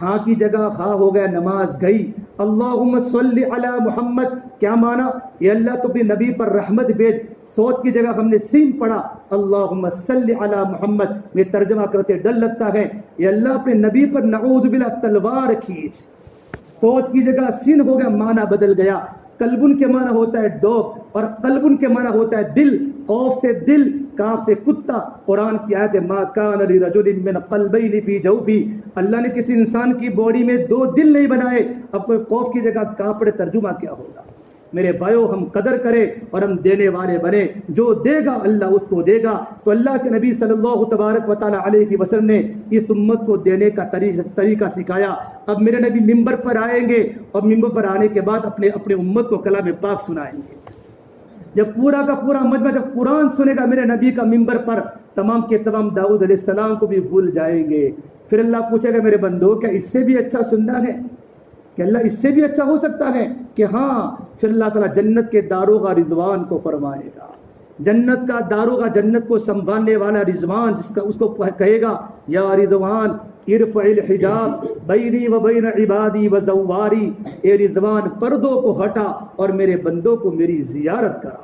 ہاں کی جگہ ہاں ہو گیا، نماز گئی۔ اللہم صلی علی محمد کیا معنی؟ یہ اللہ تو اپنے نبی پر رحمت بھیج، سوچ کی جگہ ہم نے سین پڑھا، اللہم صلی علی محمد، میں ترجمہ کرتے ڈر لگتا ہے یہ اللہ اپنے نبی پر نعوذ باللہ تلوار کھینچ، سوچ کی جگہ سین ہو گیا، معنی بدل گیا۔ قلبن کے معنی ہوتا ہے ڈوگ، اور قلبن کے معنی ہوتا ہے دل، قوف سے دل، کاف سے کتا۔ قرآن کی آیت ما کان لرجل من قلبین فی جوفہ، اللہ نے کسی انسان کی باڈی میں 2 دل نہیں بنائے، اب کوئی قوف کی جگہ کاف پڑے، ترجمہ کیا ہوگا؟ میرے بھائیو ہم قدر کریں اور ہم دینے والے بنے، جو دے گا اللہ اس کو دے گا۔ تو اللہ کے نبی صلی اللہ تبارک و تعالی علیہ وسلم نے اس امت کو دینے کا طریقہ سکھایا۔ اب میرے نبی ممبر پر آئیں گے، اور ممبر پر آنے کے بعد اپنے امت کو کلام پاک سنائیں گے۔ جب پورا کا پورا مجمع جب قرآن سنے گا میرے نبی کا ممبر پر، تمام کے تمام داؤد علیہ السلام کو بھی بھول جائیں گے۔ پھر اللہ پوچھے گا میرے بندو کیا اس سے بھی اچھا سننا ہے؟ کہ اللہ اس سے بھی اچھا ہو سکتا ہے؟ کہ ہاں۔ پھر اللہ تعالیٰ جنت کے داروغہ رضوان کو فرمائے گا، جنت کا داروغہ، جنت کو سنبھالنے والا رضوان، جس کا اس کو کہے گا یا رضوان ارفع الحجاب بینی و بین عبادی و زواری، اے رضوان پردوں کو ہٹا اور میرے بندوں کو میری زیارت کرا،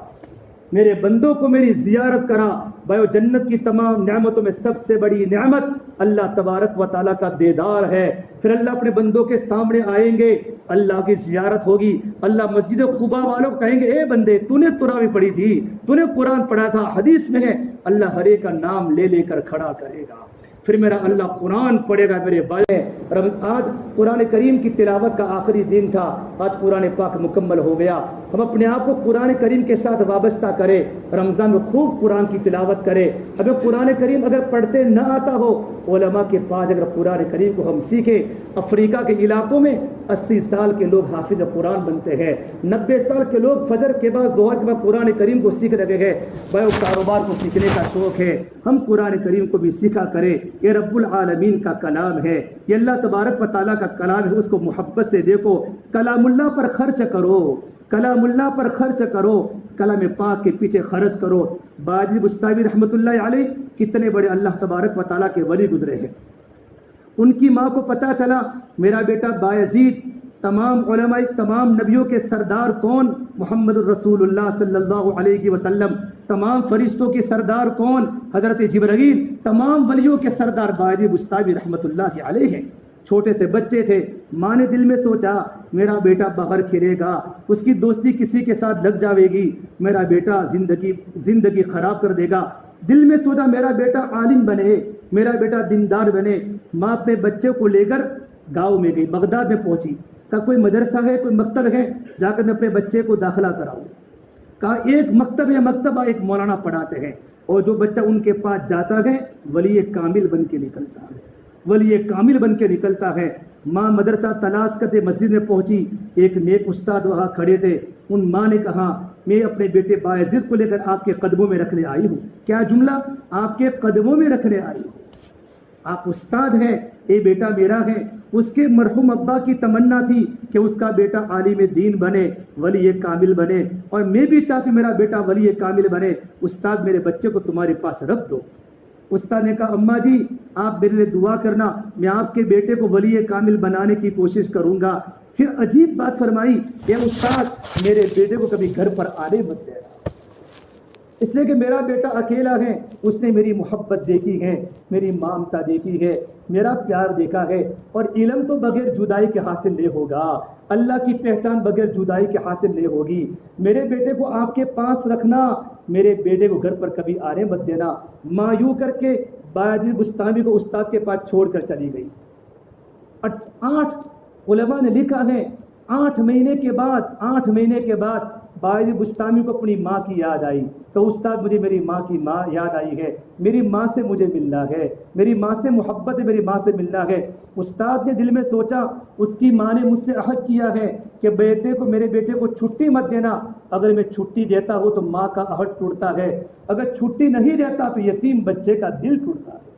میرے بندوں کو میری زیارت کرا۔ بھائیو جنت کی تمام نعمتوں میں سب سے بڑی نعمت اللہ تبارک و تعالیٰ کا دیدار ہے۔ پھر اللہ اپنے بندوں کے سامنے آئیں گے، اللہ کی زیارت ہوگی، اللہ مسجد قباء والوں کو کہیں گے اے بندے تو نے تراویح پڑھی تھی، تو نے قرآن پڑھا تھا، حدیث میں ہے اللہ ہر ایک کا نام لے لے کر کھڑا کرے گا، پھر میرا اللہ قرآن پڑھے گا۔ میرے بھائی آج قرآن کریم کی تلاوت کا آخری دن تھا، آج قرآن پاک مکمل ہو گیا۔ ہم اپنے آپ کو قرآن کریم کے ساتھ وابستہ کریں، رمضان میں خوب قرآن کی تلاوت کریں۔ ہمیں قرآن کریم اگر پڑھتے نہ آتا ہو، علماء کے پاس اگر قرآن کریم کو ہم سیکھیں۔ افریقہ کے علاقوں میں 80 سال کے لوگ حافظ قرآن بنتے ہیں، 90 سال کے لوگ فجر کے بعد ظہر کے بعد قرآن کریم کو سیکھ رہے ہیں۔ بھائی کاروبار کو سیکھنے کا شوق ہے، ہم قرآن کریم کو بھی سیکھا کریں۔ یہ رب العالمین کا کلام ہے، یہ اللہ تبارک و تعالیٰ کا کلام ہے، اس کو محبت سے دیکھو۔ کلام اللہ پر خرچ کرو، کلام اللہ پر خرچ کرو، کلام پاک کے پیچھے خرچ کرو۔ باجی بستامی رحمۃ اللہ علیہ کتنے بڑے اللہ تبارک و تعالیٰ کے ولی گزرے ہیں۔ ان کی ماں کو پتا چلا میرا بیٹا بایزید، تمام علماء تمام نبیوں کے سردار کون؟ محمد الرسول اللہ صلی اللہ علیہ وسلم۔ تمام فرشتوں کے سردار کون؟ حضرت جبرائیل۔ تمام ولیوں کے سردار باجی بستامی رحمۃ اللہ علیہ ہیں۔ چھوٹے سے بچے تھے، ماں نے دل میں سوچا میرا بیٹا باہر کھیلے گا، اس کی دوستی کسی کے ساتھ لگ جاوے گی، میرا بیٹا زندگی خراب کر دے گا۔ دل میں سوچا میرا بیٹا عالم بنے، میرا بیٹا دیندار بنے۔ ماں اپنے بچے کو لے کر گاؤں میں گئی، بغداد میں پہنچی، کہا کوئی مدرسہ ہے، کوئی مکتب ہے، جا کر میں اپنے بچے کو داخلہ کراؤں۔ کہا ایک مکتب ہے، مکتبہ ایک مولانا پڑھاتے ہیں، اور جو بچہ ان کے پاس جاتا ہے ولی کامل بن کے نکلتا ہے، ولی کامل بن کے نکلتا ہے۔ ماں مدرسہ تلاش کرتے مسجد میں پہنچی، ایک نیک استاد وہاں کھڑے تھے۔ ان ماں نے کہا میں اپنے بیٹے بایزید کو لے کر آپ کے قدموں میں رکھنے آئی ہوں۔ کیا جملہ؟ آپ کے قدموں میں رکھنے آئی ہوں، آپ استاد ہیں، اے بیٹا میرا ہے۔ اس کے مرحوم ابا کی تمنا تھی کہ اس کا بیٹا عالم دین بنے، ولی کامل بنے، اور میں بھی چاہتی میرا بیٹا ولی کامل بنے۔ استاد میرے بچے کو تمہارے پاس رکھ دو۔ استاد نے کہا اماں جی آپ میرے لیے دعا کرنا، میں آپ کے بیٹے کو ولی کامل بنانے کی کوشش کروں گا۔ پھر عجیب بات فرمائی، اے استاد میرے بیٹے کو کبھی گھر پر آنے مت دینا، اس لیے کہ میرا بیٹا اکیلا ہے، اس نے میری محبت دیکھی ہے، میری مامتا دیکھی ہے، میرا پیار دیکھا ہے، اور علم تو بغیر جدائی کے حاصل نہیں ہوگا، اللہ کی پہچان بغیر جدائی کے حاصل نہیں ہوگی۔ میرے بیٹے کو آپ کے پاس رکھنا، میرے بیٹے کو گھر پر کبھی آنے مت دینا۔ ماں یوں کر کے باجی بستانی کو استاد کے پاس چھوڑ کر چلی گئی۔ 8 علماء نے لکھا ہے 8 مہینے کے بعد باجی بستانی کو اپنی ماں کی یاد آئی، تو استاد مجھے میری ماں کی یاد آئی ہے، میری ماں سے مجھے ملنا ہے، میری ماں سے محبت ہے، میری ماں سے ملنا ہے۔ استاد نے دل میں سوچا اس کی ماں نے مجھ سے عہد کیا ہے کہ میرے بیٹے کو چھٹی مت دینا، اگر میں چھٹی دیتا ہوں تو ماں کا عہد ٹوٹتا ہے، اگر چھٹی نہیں دیتا تو یتیم بچے کا دل ٹوٹتا ہے،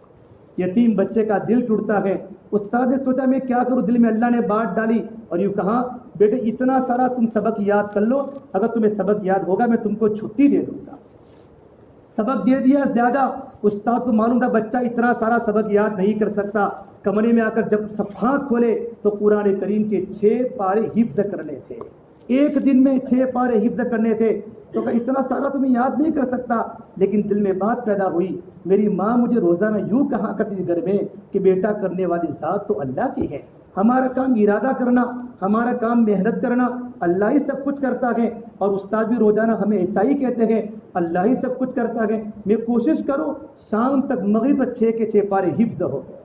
یتیم بچے کا دل ٹوٹتا ہے۔ استاد نے سوچا میں کیا کروں، دل میں اللہ نے بات ڈالی اور یوں کہا بیٹے اتنا سارا تم سبق یاد کر لو، اگر تمہیں سبق یاد ہوگا میں تم کو چھٹی دے دوں گا۔ سبق دے دیا زیادہ، استاد کو معلوم تھا بچہ اتنا سارا سبق یاد نہیں کر سکتا۔ کمرے میں آ کر جب صفحات کھولے تو قرآن کریم کے 6 پارے حفظ کرنے تھے، ایک دن میں 6 پارے حفظ کرنے تھے، تو کہ اتنا سارا تمہیں یاد نہیں کر سکتا۔ لیکن دل میں بات پیدا ہوئی، میری ماں مجھے روزانہ یوں کہا کرتی تھی گھر میں کہ بیٹا کرنے والی ذات تو اللہ کی ہے، ہمارا کام ارادہ کرنا، ہمارا کام محنت کرنا، اللہ ہی سب کچھ کرتا ہے۔ اور استاد بھی روزانہ ہمیں ایسا ہی کہتے ہیں اللہ ہی سب کچھ کرتا ہے۔ میں کوشش کرو شام تک مغرب تک 6 کے 6 پارے حفظ ہو گئے۔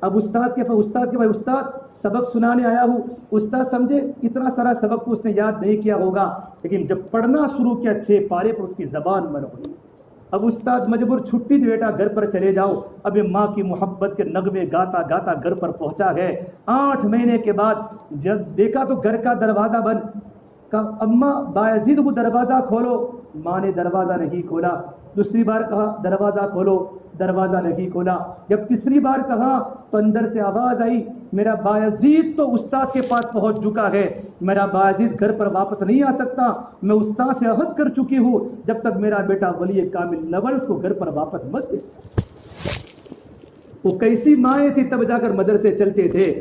اب استاد کے بھائی استاد سبق سنانے آیا ہوں۔ استاد سمجھے اتنا سارا سبق تو اس نے یاد نہیں کیا ہوگا، لیکن جب پڑھنا شروع کیا 6 پارے پر اس کی زبان بن ہوئی۔ اب استاد مجبور چھٹی دے بیٹا گھر پر چلے جاؤ۔ اب ماں کی محبت کے نغمے گاتا گاتا گھر پر پہنچا ہے۔ 8 مہینے کے بعد جب دیکھا تو گھر کا دروازہ بند، کہا اماں بایزید کو دروازہ کھولو، ماں نے دروازہ نہیں کھولا۔ دوسری بار کہا دروازہ کھولو، دروازہ نہیں کھولا۔ جب تیسری بار کہا تو اندر سے آواز آئی میرا بایزید تو استاد کے پاس پہنچ چکا ہے، میرا بایزید گھر پر واپس نہیں آ سکتا، میں استاد سے عہد کر چکی ہوں جب تک میرا بیٹا ولی کامل نہ بن اس کو گھر پر واپس مت دے۔ وہ کیسی مائیں تھی تب جا کر مدرسے چلتے تھے.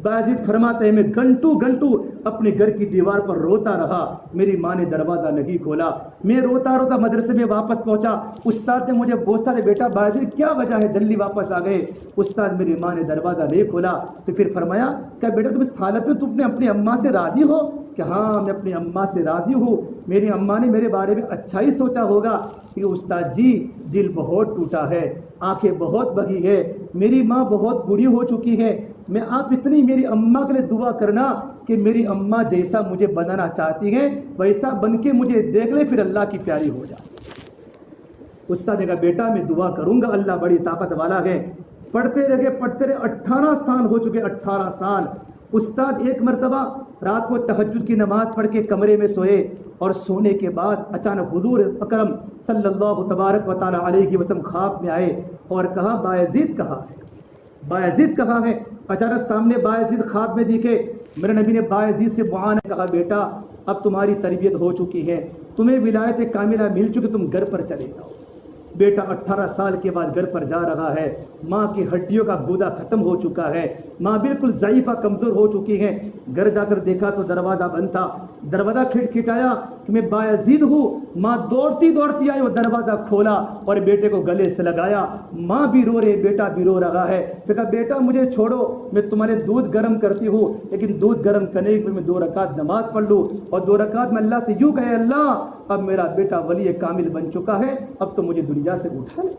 باجد فرماتے ہیں میں گھنٹوں گھنٹوں اپنے گھر کی دیوار پر روتا رہا, میری ماں نے دروازہ نہیں کھولا. میں روتا روتا مدرسے میں واپس پہنچا. استاد نے مجھے بوسا دے, بیٹا باجد کیا وجہ ہے, جلدی واپس آ گئے. استاد میری ماں نے دروازہ نہیں کھولا. تو پھر فرمایا کہ بیٹا تم اس حالت میں تم نے اپنی اماں سے راضی ہو؟ کہ ہاں میں اپنی اماں سے راضی ہوں, میری اماں نے میرے بارے میں اچھا ہی سوچا ہوگا. کہ استاد جی دل بہت ٹوٹا ہے, آنکھیں بہت بہی ہے, میری ماں بہت بوڑھی ہو چکی ہے. میں آپ اتنی میری اماں کے لیے دعا کرنا کہ میری اماں جیسا مجھے بنانا چاہتی ہیں ویسا بن کے مجھے دیکھ لے, پھر اللہ کی پیاری ہو جائے. استاد نے کہا بیٹا میں دعا کروں گا, اللہ بڑی طاقت والا ہے. پڑھتے رہے 18 سال ہو چکے, 18 سال. استاد ایک مرتبہ رات کو تہجد کی نماز پڑھ کے کمرے میں سوئے, اور سونے کے بعد اچانک حضور اکرم صلی اللہ تبارک و تعالی علیہ وسلم خواب میں آئے اور کہا بایزید کہاں ہے, بایزید کہاں ہے. اچانک سامنے بایزید خواب میں دکھے. میرے نبی نے بایزید سے معاون کہا بیٹا اب تمہاری تربیت ہو چکی ہے, تمہیں ولایت کاملہ مل چکی, تم گھر پر چلے جاؤ. بیٹا 18 سال کے بعد گھر پر جا رہا ہے. ماں کی ہڈیوں کا گودا ختم ہو چکا ہے, ماں بالکل ضعیفہ کمزور ہو چکی ہے. گھر جا کر دیکھا تو دروازہ بند تھا. دروازہ کھٹکھٹایا کہ میں بایزید ہوں. ماں دوڑتی دوڑتی آئی, وہ دروازہ کھولا اور بیٹے کو گلے سے لگایا. ماں بھی رو رہی, بیٹا بھی رو رہا ہے. پھر کہا بیٹا مجھے چھوڑو, میں تمہارے دودھ گرم کرتی ہوں, لیکن دودھ گرم کرنے کے میں 2 رکعت نماز پڑھ لوں. اور 2 رکعت میں اللہ سے یوں کہے اللہ اب میرا بیٹا ولی کامل بن چکا ہے, اب تو مجھے دنیا سے اٹھا لے.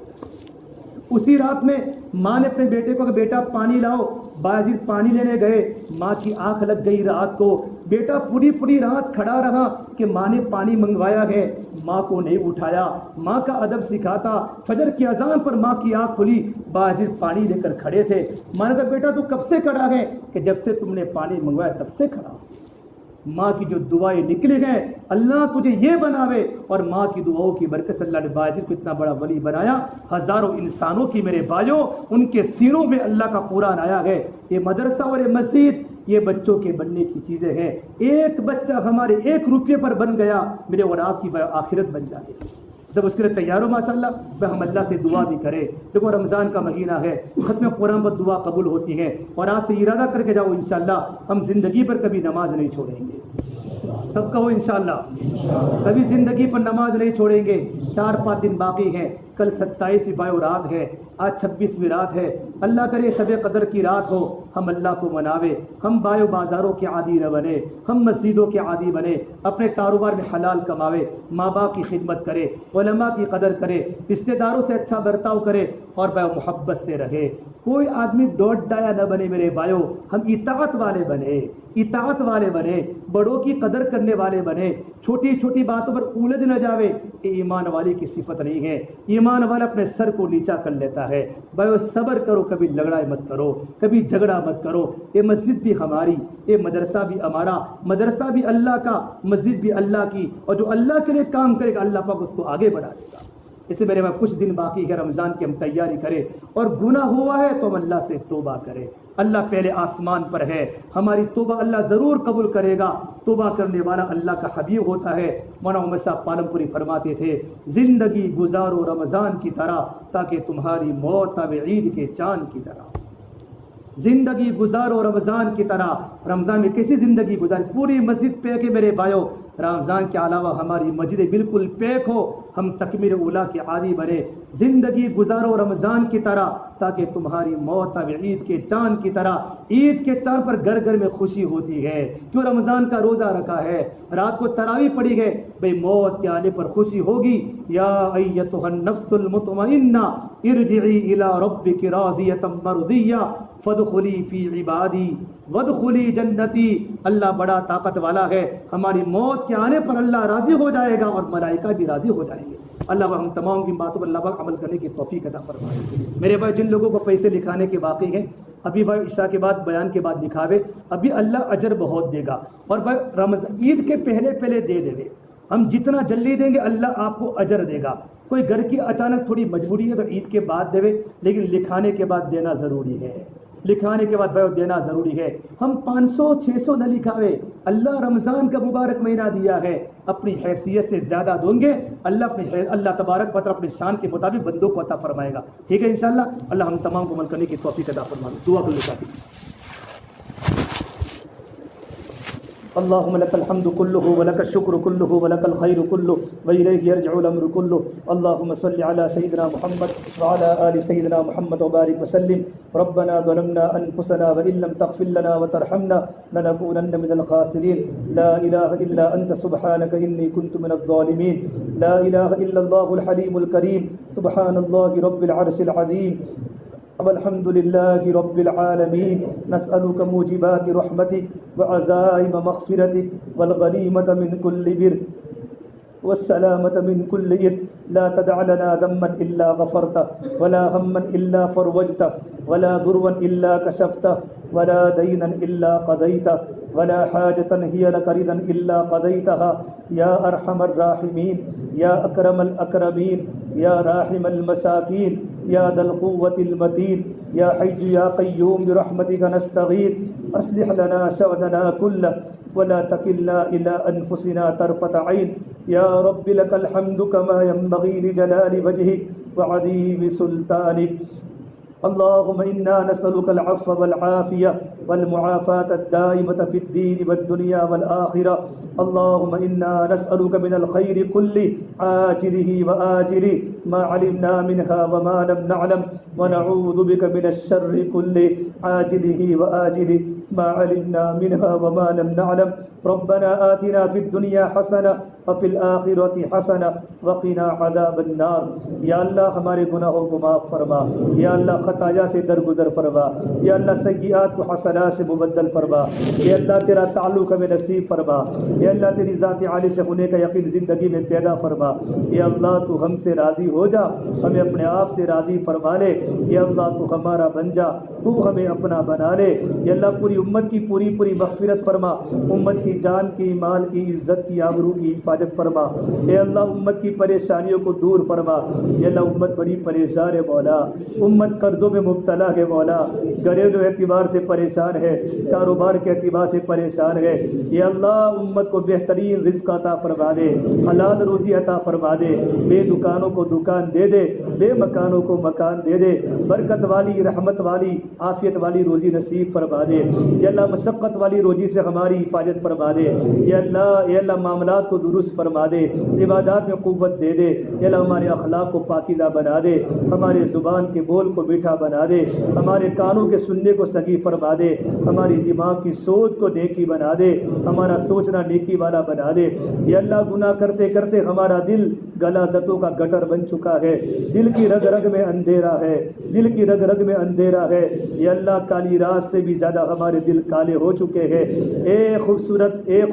اسی رات میں ماں نے اپنے بیٹے کو کہ بیٹا پانی لاؤ. بایزید پانی لینے گئے, ماں کی آنکھ لگ گئی رات کو. بیٹا پوری رات کھڑا رہا کہ ماں نے پانی منگوایا ہے, ماں کو نہیں اٹھایا. ماں کا ادب سکھاتا. فجر کی اذان پر ماں کی آنکھ کھلی, بایزید پانی لے کر کھڑے تھے. ماں نے کہا بیٹا تو کب سے کھڑا ہے؟ کہ جب سے تم نے پانی منگوایا تب سے کھڑا. ماں کی جو دعائیں نکلے گئے اللہ تجھے یہ بناوے, اور ماں کی دعاؤں کی برکت سے اللہ نے بایزید کو اتنا بڑا ولی بنایا. ہزاروں انسانوں کی میرے بھائیوں ان کے سینوں میں اللہ کا قرآن آیا ہے. یہ مدرسہ اور یہ مسجد یہ بچوں کے بننے کی چیزیں ہیں. ایک بچہ ہمارے 1 روپے پر بن گیا, میرے اور آپ کی آخرت بن جاتی ہے. جب اس کے لیے تیار ہو ماشاءاللہ ہم اللہ سے دعا بھی کریں. دیکھو رمضان کا مہینہ ہے, ختم قرآن پر دعا قبول ہوتی ہے, اور آج سے ارادہ کر کے جاؤ انشاءاللہ ہم زندگی پر کبھی نماز نہیں چھوڑیں گے. سب کہو انشاءاللہ کبھی زندگی پر نماز نہیں چھوڑیں گے. 4-5 دن باقی ہیں, کل 27ویں بایو رات ہے, آج 26ویں رات ہے. اللہ کرے شب قدر کی رات ہو, ہم اللہ کو مناوے, ہم بایو بازاروں کے عادی نہ بنے, ہم مسجدوں کے عادی بنے, اپنے کاروبار میں حلال کماوے, ماں باپ کی خدمت کرے, علماء کی قدر کرے, رشتے داروں سے اچھا برتاؤ کرے, اور بایو محبت سے رہے. کوئی آدمی ڈوٹ ڈایا نہ بنے میرے بھائیو, ہم اطاعت والے بنے, اطاعت والے بنے, بڑوں کی قدر کرنے والے بنے, چھوٹی چھوٹی باتوں پر الجھ نہ جاوے. یہ ایمان والی کی صفت نہیں ہے. ایمان والا اپنے سر کو نیچا کر لیتا ہے. بھائیو صبر کرو, کبھی لڑائی مت کرو, کبھی جھگڑا مت کرو. یہ مسجد بھی ہماری, یہ مدرسہ بھی ہمارا, مدرسہ بھی اللہ کا, مسجد بھی اللہ کی, اور جو اللہ کے لیے کام کرے گا اللہ پاک اس کو آگے بڑھا دے گا. اس سے میرے پاس کچھ دن باقی ہے رمضان کی, ہم تیاری کریں, اور گناہ ہوا ہے تو ہم اللہ سے توبہ کریں. اللہ پہلے آسمان پر ہے, ہماری توبہ اللہ ضرور قبول کرے گا. توبہ کرنے والا اللہ کا حبیب ہوتا ہے. مولانا محمد صاحب پالم پوری فرماتے تھے زندگی گزارو رمضان کی طرح تاکہ تمہاری موت آوے عید کے چاند کی طرح. زندگی گزارو رمضان کی طرح. رمضان میں کیسی زندگی گزاری؟ پوری مسجد پیک ہے میرے بھائیو. رمضان کے علاوہ ہماری مسجدیں بالکل پیک ہو, ہم تکبیر اولیٰ کے عادی بنے. زندگی گزارو رمضان کی طرح تاکہ تمہاری موت آوے عید کے چاند کی طرح. عید کے چاند پر گھر گھر میں خوشی ہوتی ہے, کیوں رمضان کا روزہ رکھا ہے, رات کو تراویح پڑھی ہے. بھئی موت کے آنے پر خوشی ہوگی. یا ایتھا النفس المطمئنہ ارجعی الی ربک راضیۃ مرضیہ فادخلی فی عبادی وادخلی جنتی. اللہ بڑا طاقت والا ہے, ہماری موت کے آنے پر اللہ راضی ہو جائے گا اور ملائکہ بھی راضی ہو جائیں گے. اللہ ہم تمام کی باتوں پر اللہ پاک عمل کرنے کی توفیق عطا فرمائے. میرے بھائی جن لوگوں کو پیسے لکھانے کے باقی ہیں, ابھی بھائی عشاء کے بعد بیان کے بعد لکھاوے, ابھی اللہ اجر بہت دے گا. اور بھائی رمضان عید کے پہلے دے دے, ہم جتنا جلدی دیں گے اللہ آپ کو اجر دے گا. کوئی گھر کی اچانک تھوڑی مجبوری ہے تو عید کے بعد دے, لیکن لکھانے کے بعد دینا ضروری ہے. لکھانے کے بعد بیعت دینا ضروری ہے. ہم 500-600 نہ لکھاوے. اللہ رمضان کا مبارک مہینہ دیا ہے, اپنی حیثیت سے زیادہ دوں گے, اللہ تبارک و تعالی اپنی شان کے مطابق بندوں کو عطا فرمائے گا. ٹھیک ہے انشاءاللہ. اللہ ہم تمام کو عمل کرنے کی توفیق عطا فرمائے. دعا کر لے. اللهم لك الحمد كله ولك الشكر كله ولك الخير كله وإليك يرجع الأمر كله. اللهم صل على سيدنا محمد وعلى آل سيدنا محمد وبارك وسلم. ربنا ظلمنا أنفسنا وإن لم تغفر لنا وترحمنا لنكونن من الخاسرين. لا إله إلا أنت سبحانك إني كنت من الظالمين. لا إله إلا الله الحليم الكريم. سبحان الله رب العرش العظيم والحمد لله رب العالمين. نسألك موجبات رحمتك وعزائم مغفرتك والغنيمة من كل بر والسلامة من كل إثم. لا تدع لنا ذنبا إلا غفرته ولا هما إلا فرجته ولا ضرا إلا كشفته ولا دينا إلا قضيته ولا حاجة هي لك رضا إلا قضيتها. يا أرحم الراحمين يا أكرم الأكرمين يا راحم المساكين يا ذا القوة المتين يا حي يا قيوم برحمتك نستغيث. أصلح لنا شأننا كله ولا تكلنا إلى أنفسنا طرفة عين. يا رب لك الحمد كما ينبغي لجلال وجهك وعظيم سلطانك. اللهم إنا نسألك العفو والعافية والمعافاة الدائمة في الدين والدنيا والآخرة. اللهم إنا نسألك من الخير كله عاجله وآجله ما علمنا منها وما لم نعلم ونعوذ بك من الشر كله عاجله وآجله ما علمنا منها وما لم نعلم. ربنا آتنا في الدنيا حسنة وفي الآخرة حسنة وقنا عذاب النار. یا اللہ ہمارے گناہوں کو معاف فرما. یا اللہ خطایا سے درگزر فرما. یا اللہ سیئات کو حسنات سے مبدل فرما. یا اللہ تیرا تعلق ہمیں نصیب فرما. یا اللہ تیری ذات عالی سے ہونے کا یقین زندگی میں پیدا فرما. یا اللہ تو ہم سے راضی ہو جا, ہمیں اپنے آپ سے راضی فرما لے. یا اللہ تو ہمارا بن جا, تو ہمیں اپنا بنا لے. یا اللہ پوری امت کی پوری مغفرت فرما. امت کی جان کی, مال کی, عزت کی, آبرو کی حفاظت فرما. اے اللہ امت کی پریشانیوں کو دور فرما. اے اللہ امت بڑی پریشان ہے مولا, امت قرضوں میں مبتلا ہے مولا, گھریلو اعتبار سے پریشان ہے, کاروبار کے اعتبار سے پریشان ہے. اے اللہ امت کو بہترین رزق عطا فرما دے, حلال روزی عطا فرما دے. بے دکانوں کو دکان دے دے, بے مکانوں کو مکان دے دے. برکت والی, رحمت والی, عافیت والی روزی نصیب فرما دے. اے اللہ مشقت والی روزی سے ہماری حفاظت فرما دے. اے اللہ معاملات کو درست فرما دے, عبادات میں قوت دے دے. اے اللہ ہمارے اخلاق کو پاکیزہ بنا دے, ہمارے زبان کے بول کو میٹھا بنا دے, ہمارے کانوں کے سننے کو سگی فرما دے, ہماری دماغ کی سوچ کو نیکی بنا دے, ہمارا سوچنا نیکی والا بنا دے. اے اللہ گناہ کرتے کرتے ہمارا دل غلاظتوں کا گٹر بن چکا ہے, دل کی رگ رگ میں اندھیرا ہے, دل کی رگ رگ میں اندھیرا ہے. اے اللہ کالی رات سے بھی زیادہ ہمارے دل کالے ہو چکے ہیں. اے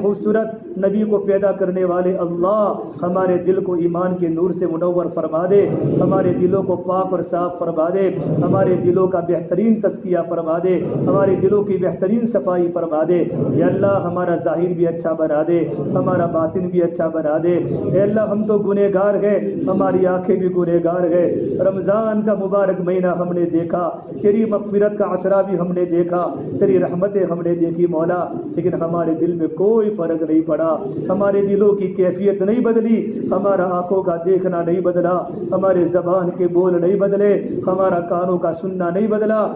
خوبصورت نبی کو پیدا کرنے والے اللہ, ہمارے دل کو ایمان کے نور سے منور فرما دے, ہمارے دلوں کو پاک اور صاف فرما دے, ہمارے دلوں کا بہترین تزکیہ فرما دے, ہمارے دلوں کی بہترین صفائی فرما دے. اے اللہ ہمارا ظاہر بھی اچھا بنا دے, ہمارا باطن بھی اچھا بنا دے. اے اللہ ہم تو گنہگار ہیں, ہماری آنکھیں بھی گنہگار ہیں. رمضان کا مبارک مہینہ ہم نے دیکھا, تیری مغفرت کا عشرہ بھی ہم نے دیکھا, تیری رحمتیں ہم نے دیکھی مولا, لیکن ہمارے دل میں کوئی فرق نہیں پڑا, ہمارے دلوں کی کیفیت نہیں بدلی, ہمارا آنکھوں کا دیکھنا نہیں بدلا, ہمارے زبان کے بول نہیں بدلے, ہمارا کانوں کا سننا نہیں بدلا.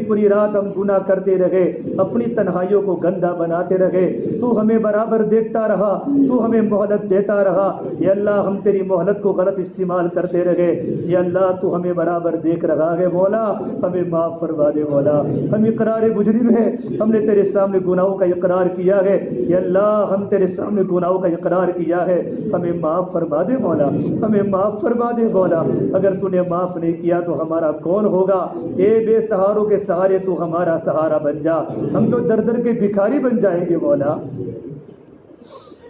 پوری رات ہم گناہ کرتے رہے, اپنی تنہائیوں کو گندا بناتے رہے. تو ہمیں برابر دیکھتا رہا, تو ہمیں مہلت دیتا رہا. یا اللہ ہم تیری مہلت کو غلط استعمال کرتے رہے. یا اللہ تو ہمیں برابر دیکھ رہا ہے مولا, ہمیں معاف فرما دے مولا. ہم اقرار مجرم ہیں, ہم نے تیرے سامنے گناہوں کا اقرار کیا ہے. یا اللہ ہم تیرے سامنے گناہوں کا اقرار کیا ہے, ہمیں معاف فرما دے مولا, ہمیں معاف فرما دے مولا. اگر تو نے معاف نہیں کیا تو ہمارا کون ہوگا. اے بے سہاروں کے سہارے تو ہمارا سہارا بن جا, ہم تو در در کے بھکاری بن جائیں گے مولا.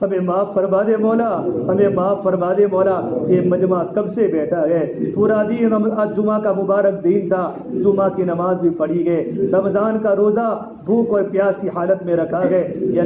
ہمیں معاف فرما دے مولا، ہمیں معاف فرما دے مولا۔ یہ مجمع کب سے بیٹھا ہے، پورا دن آج جمعہ کا مبارک دن تھا، جمعہ کی نماز بھی پڑھی گئے، رمضان کا روزہ بھوک اور پیاس کی حالت میں رکھا گئے۔ اے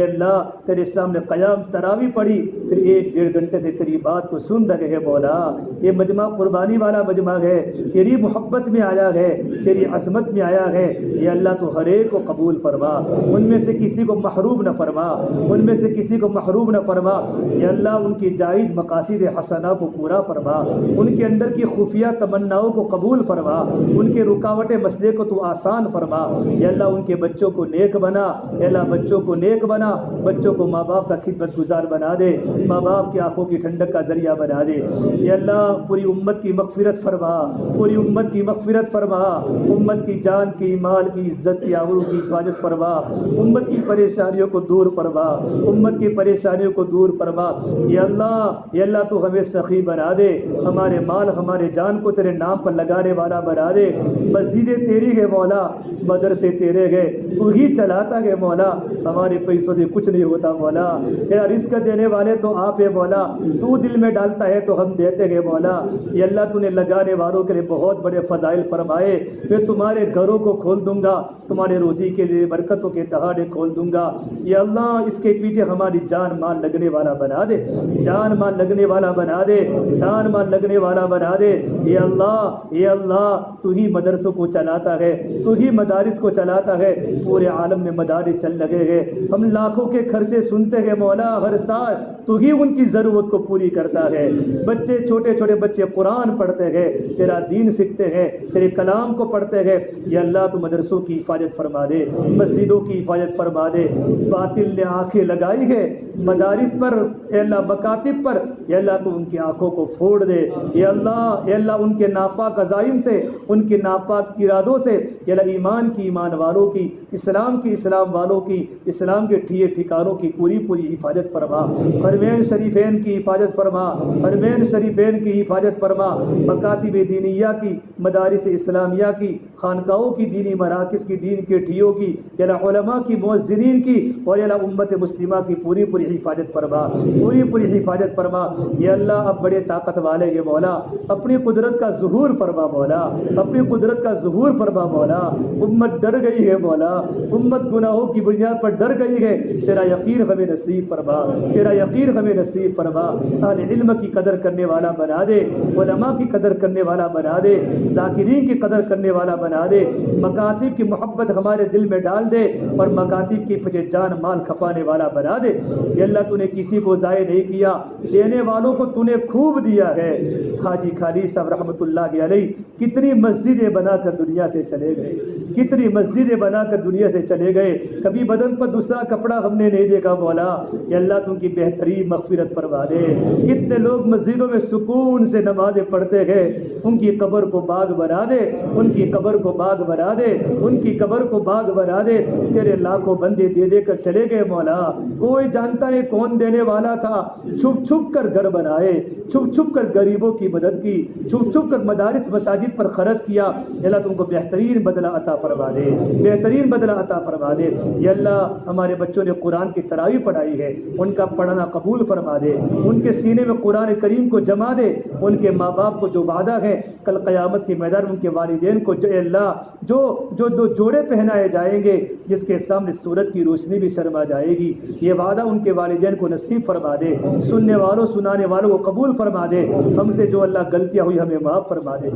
اللہ تیرے سامنے قیام تراویح پڑھی، پھر 1-1.5 گھنٹے سے تیری بات کو سن رہے ہیں مولا۔ یہ مجمع قربانی والا مجمع ہے، تیری محبت میں آیا ہے، تیری عظمت میں آیا ہے۔ یہ اللہ تو ہر ایک کو قبول فرما، ان میں سے کسی کو محروم نہ فرما، ان میں سے کسی کو محروم نہ فرما۔ یا اللہ ان کی جائز مقاصد حسنہ کو پورا فرما، ان کے اندر کی خفیہ تمناؤں کو قبول فرما، ان کے رکاوٹ مسئلے کو تو آسان فرما۔ یا اللہ ان کے بچوں کو نیک بنا، یا اللہ بچوں کو نیک بنا، بچوں کو ماں باپ کا خدمت گزار بنا دے، ماں باپ کی آنکھوں کی ٹھنڈک کا ذریعہ بنا دے۔ یا اللہ پوری امت کی مغفرت فرما، پوری امت کی مغفرت فرما، امت کی جان کی مال کی عزت کی آبرو کی حفاظت فرما، امت کی پریشانیوں کو دور فرما، امت کی پریشانیوں کو دور فرما۔ یا اللہ تو ہمیں سخی بنا دے، ہمارے مال ہمارے جان کو تیرے نام پر لگانے والا بنا دے۔ مسجدیں تیری ہے مولا، مدرسے تیرے گئے، تو ہی چلاتا ہے مولا، ہمارے پیسوں سے کچھ نہیں ہوتا مولا۔ تیرا رزق دینے والے تو آپ ہے مولا، تو دل میں ڈالتا ہے تو ہم دیتے ہیں مولا۔ یا اللہ تو نے لگانے والوں کے لیے بہت بڑے فضائل فرمائے، میں تمہارے گھروں کو کھول دوں گا، تمہارے روزی کے لیے برکتوں کے دہاڑے کھول دوں گا۔ یا اللہ اس کے پیچھے ہماری جان مال لگنے والا بنا دے، جان مال لگنے والا بنا دے، جان مال لگنے والا بنا دے۔ یا اللہ تو ہی مدرسوں کو چلاتا ہے، تو ہی مدارس کو چلاتا ہے، پورے عالم میں مدارس چل لگے ہیں، ہم لاکھوں کے خرچے سنتے ہیں مولا ہر سال، تو ہی ان کی ضرورت کو پوری کرتا ہے۔ بچے چھوٹے چھوٹے بچے قرآن پڑھتے ہیں، تیرا دین سیکھتے ہیں، تیرے کلام کو پڑھتے ہیں۔ یا اللہ تو مدرسوں کی حفاظت فرما دے، مسجدوں کی حفاظت فرما دے۔ باطل نے آنکھیں لگائی ہے مدارس پر، اے اللہ مکاتب پر، یا اللہ تو ان کی آنکھوں کو پھوڑ دے۔ یا اللہ ان کے ناپاک عزائم سے، ان کے ناپاک ارادوں سے، یا اللہ ایمان کی ایمان والوں کی، اسلام کی اسلام والوں کی، اسلام کے ٹھکانوں کی پوری حفاظت فرما۔ حرمین شریفین کی حفاظت فرما، حرمین شریفین کی حفاظت فرما، مکاتب دینیہ کی، مدارس اسلامیہ کی، خانقاہوں کی، دینی مراکز کی، دین کے ٹھیوں کی، یا اللہ علماء کی، مؤذنین کی، اور یا اللہ امت مسلمہ کی پوری حفاظت فرما، پوری حفاظت فرما۔ یا اللہ اب بڑے طاقت والے یہ مولا، اپنی قدرت کا ظہور فرما مولا، اپنی قدرت کا ظہور فرما مولا۔ امت ڈر گئی ہے مولا، امت گناہوں کی بنیاد پر ڈر گئی ہے، تیرا یقین ہمیں نصیب فرما، تیرا یقین ہمیں نصیب فرما۔ اہل علم کی قدر کرنے والا بنا دے، علماء کی قدر کرنے والا بنا دے، ذاکرین کی قدر کرنے والا بنا دے، مکاتب کی محبت ہمارے دل میں ڈال دے، اور مکاتب کی پیچھے جان مال کھپانے والا بنا دے۔ یا اللہ تو نے کسی کو ضائع نہیں کیا، دینے والوں کو تو نے خوب دیا ہے۔ حاجی خالی صاحب رحمۃ اللہ علیہ کتنی مسجدیں بنا کر دنیا سے چلے گئے، کتنی مسجدیں بنا کر دنیا سے چلے گئے، کبھی بدن پر دوسرا کپڑا ہم نے نہیں دیکھا مولا۔ یا اللہ تم کی بہترین مغفرت فرما دے۔ کتنے لوگ مسجدوں میں سکون سے نمازیں پڑھتے ہیں، ان کی قبر کو باغ بنا دے، ان کی قبر کو باغ بنا دے، ان کی قبر کو باغ بنا دے۔ تیرے لاکھوں بندے دے کر چلے گئے مولا، کوئی جانتا نہیں کون دینے والا تھا، چھپ چھپ کر گھر بنائے، چھپ چھپ کر غریبوں کی مدد کی، چھپ چھپ کر مدارس مساجد پر خرچ کیا۔ اللہ تم کو بہترین بدلہ عطا فرما دے، بہترین بدلہ عطا فرما دے۔ یا اللہ ہمارے بچوں نے قرآن کی تراویح پڑھائی ہے، ان کا پڑھنا قبول فرما دے، ان کے سینے میں قرآن کریم کو جما دے، ان کے ماں باپ کو جو وعدہ ہے کل قیامت کے میدان میں ان کے والدین کو اے اللہ جو دو جوڑے پہنائے جائیں گے جس کے سامنے سورج کی روشنی بھی شرما جائے گی، یہ وعدہ ان کے والدین کو نصیب فرما دے، سننے والوں سنانے والوں کو قبول فرما دے، ہم سے جو اللہ غلطیاں ہوئی ہمیں معاف فرما دے۔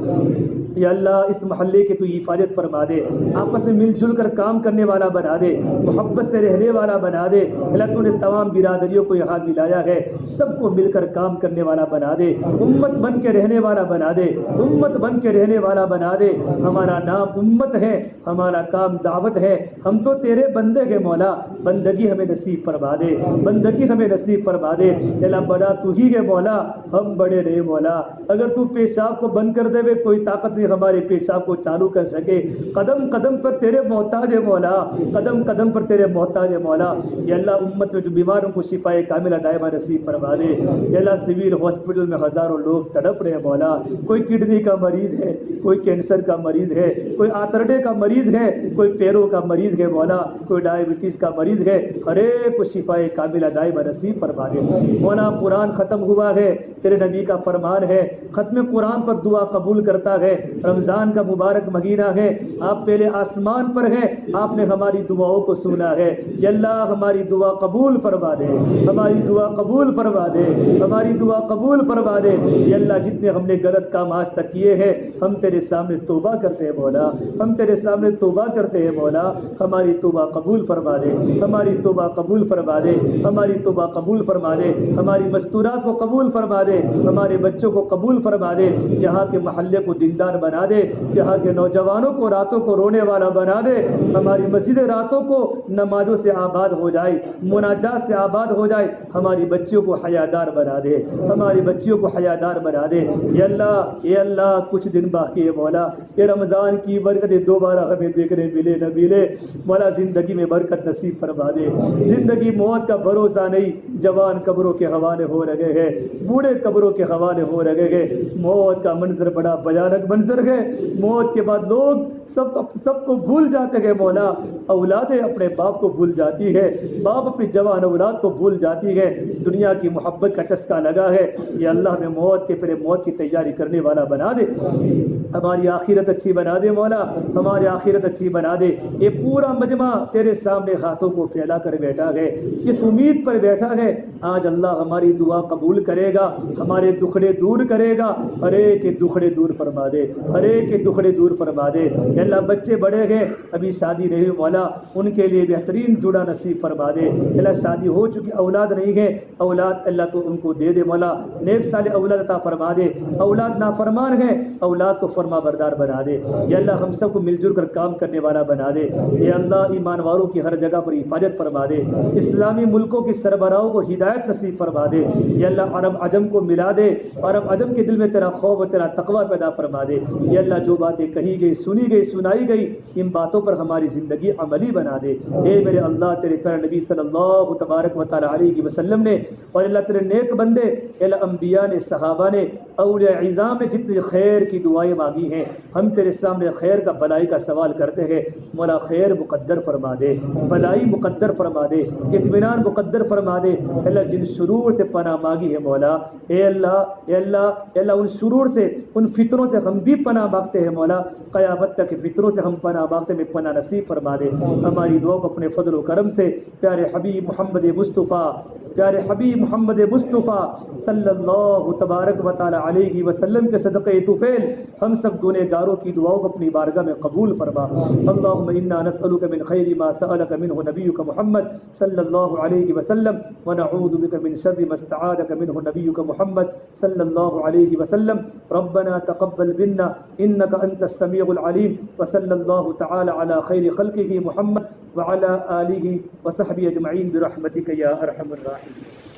یا اللہ اس محلے کی تو حفاظت فرما دے، آپس میں مل جل کر کام کرنے والا بنا دے، محبت سے رہنے والا بنا دے۔ اللہ تو نے تمام برادریوں کو یہاں ملایا ہے، سب کو مل کر کام کرنے والا بنا دے، امت بن کے رہنے والا بنا دے، امت بن کے رہنے والا بنا دے۔ ہمارا نام امت ہے، ہمارا کام دعوت ہے، ہم تو تیرے بندے ہیں مولا، بندگی ہمیں نصیب فرما دے، بندگی ہمیں نصیب فرما دے۔ اللہ بڑا تو ہی ہے مولا، ہم بڑے نہیں مولا، اگر تو پیشاب کو بند کر دے کوئی طاقت نہیں ہمارے پیشاب کو چالو کر سکے، قدم قدم قدم پر تیرے محتاج ہے مولا، قدم قدم پر تیرے محتاج ہے مولا۔ یا اللہ امت میں جو بیماروں کو شفا کاملہ دائمہ نصیب فرما دے۔ یا اللہ سول ہاسپٹل میں ہزاروں لوگ تڑپ رہے ہیں مولا، کوئی کڈنی کا مریض ہے، کوئی کینسر کا مریض ہے، کوئی آترڈے کا مریض ہے، کوئی پیروں کا مریض ہے مولا، کوئی ڈائبٹیز کا مریض ہے، ہر ایک کو شفا کاملہ دائمہ نصیب فرما دے مولا۔ قرآن ختم ہوا ہے، تیرے نبی کا فرمان ہے ختم قرآن پر دعا قبول کرتا ہے۔ رمضان کا مبارک مہینہ ہے، آپ پہلے آسمان پر ہیں، آپ نے ہماری دعاؤں کو سنا ہے۔ یا اللہ ہماری دعا قبول فرما دے، ہماری دعا قبول فرما دے، ہماری دعا قبول فرما دے۔ یا اللہ جتنے ہم نے غلط کام آج تک کیے ہیں، ہم تیرے سامنے توبہ کرتے ہیں مولا، ہم تیرے سامنے توبہ کرتے ہیں مولا، ہماری توبہ قبول فرما دے، ہماری توبہ قبول فرما دے، ہماری توبہ قبول فرما دے، ہماری مستورات کو قبول فرما دے، ہمارے بچوں کو قبول فرما دے، یہاں کے محلے کو دیندار بنا دے، یہاں کے نوجوانوں کو راتوں کو رونے والا بنا دے، ہماری مسجد راتوں کو نمازوں سے آباد ہو جائے، مناجات سے آباد ہو جائے، ہماری بچیوں کو حیادار بنا دے، ہماری بچیوں کو حیادار بنا دے۔ یا اللہ کچھ دن باقی ہے مولا، یہ رمضان کی برکت دوبارہ ہمیں دیکھنے ملے نہ ملے مولا، زندگی میں برکت نصیب فرما دے۔ زندگی موت کا بھروسہ نہیں، جوان قبروں کے حوالے ہو رہے ہیں، بوڑھے قبروں کے حوالے ہو رہے ہیں۔ موت کا منظر بڑا بھیانک منظر ہے، موت کے بعد لوگ سب کو بھول جاتے ہیں مولا، اولادیں اپنے باپ کو بھول جاتی ہے، باپ اپنی جوان اولاد کو بھول جاتی ہے، دنیا کی محبت کا چسکا لگا ہے۔ یہ اللہ میں موت کے پہلے موت کی تیاری کرنے والا بنا دے، ہماری آخرت اچھی بنا دے مولا، ہماری آخرت اچھی بنا دے۔ یہ پورا مجمع تیرے سامنے ہاتھوں کو پھیلا کر بیٹھا ہے، اس امید پر بیٹھا ہے آج اللہ ہماری دعا قبول کرے گا، ہمارے دکھڑے دور کرے گا، ہر ایک کے دکھڑے دور فرما دے، ہر ایک کے دکھڑے دور فرما دے۔ یا اللہ بچے بڑے ہیں، ابھی شادی نہیں ہوئی مولا، ان کے لیے بہترین جوڑا نصیب فرما دے۔ اللہ شادی ہو چکی اولاد نہیں ہے، اولاد اللہ تو ان کو دے دے مولا، نیک صالح اولاد عطا فرما دے۔ اولاد نافرمان ہے، اولاد کو فرما بردار بنا دے۔ یا اللہ ہم سب کو مل جل کر کام کرنے والا بنا دے۔ یا اللہ ایمان والوں کی ہر جگہ پر حفاظت فرما دے، اسلامی ملکوں کی سربراہوں کو ہدایت نصیب فرما دے۔ یا اللہ عرب عجم کو ملا دے، عرب عجم کے دل میں تیرا خوف و تیرا تقوی پیدا فرما دے۔ یا اللہ جو باتیں کہی گئی، سنی گئی، سنائی گئی، ان باتوں پر ہماری زندگی عملی بنا دے۔ اے میرے اللہ تیرے پیارے نبی صلی اللہ تبارک و تعالی علیہ وسلم نے اور اللہ تیرے نیک بندے اللہ انبیاء نے، صحابہ نے، اولیاء اعظام نے جتنی خیر کی دعائیں مانگی ہیں، ہم تیرے سامنے خیر کا بلائی کا سوال کرتے ہیں۔ مولا خیر مقدر فرما دے، بلائی مقدر فرما دے، اطمینان مقدر فرما دے۔ اللہ جن شرور سے پناہ مانگی ہے مولا، اے اللہ اے اللہ اے اللہ ان شرور سے، ان فتنوں سے ہم بھی پناہ مانگتے ہیں مولا، قیامت تک فتنوں سے ہم پناہ مانگتے ہیں، پناہ نصیب فرما دے۔ ہماری دعا کو اپنے فضل و کرم سے پیارے حبیب محمد مصطفیٰ، پیارے حبیب محمد مصطفیٰ صلی اللہ تبارک و تعالی علیہ وسلم کے صدقے طفیل ہم سب گنہگاروں کی دعاؤں کو اپنی بارگاہ میں قبول فرما۔ اللہم انا نسألک من خیر ما سألک منہ نبیک محمد صلی اللہ علیہ وسلم ونعوذ بک من شر ما استعاذک منہ نبیک محمد صلی اللہ علیہ وسلم۔ ربنا تقبل منا انک انت السمیع العلیم، وصلی اللہ تعالی علی خیر خلقہ محمد وعلی آلہ وصحبہ اجمعین برحمتک یا ارحم الراحمین۔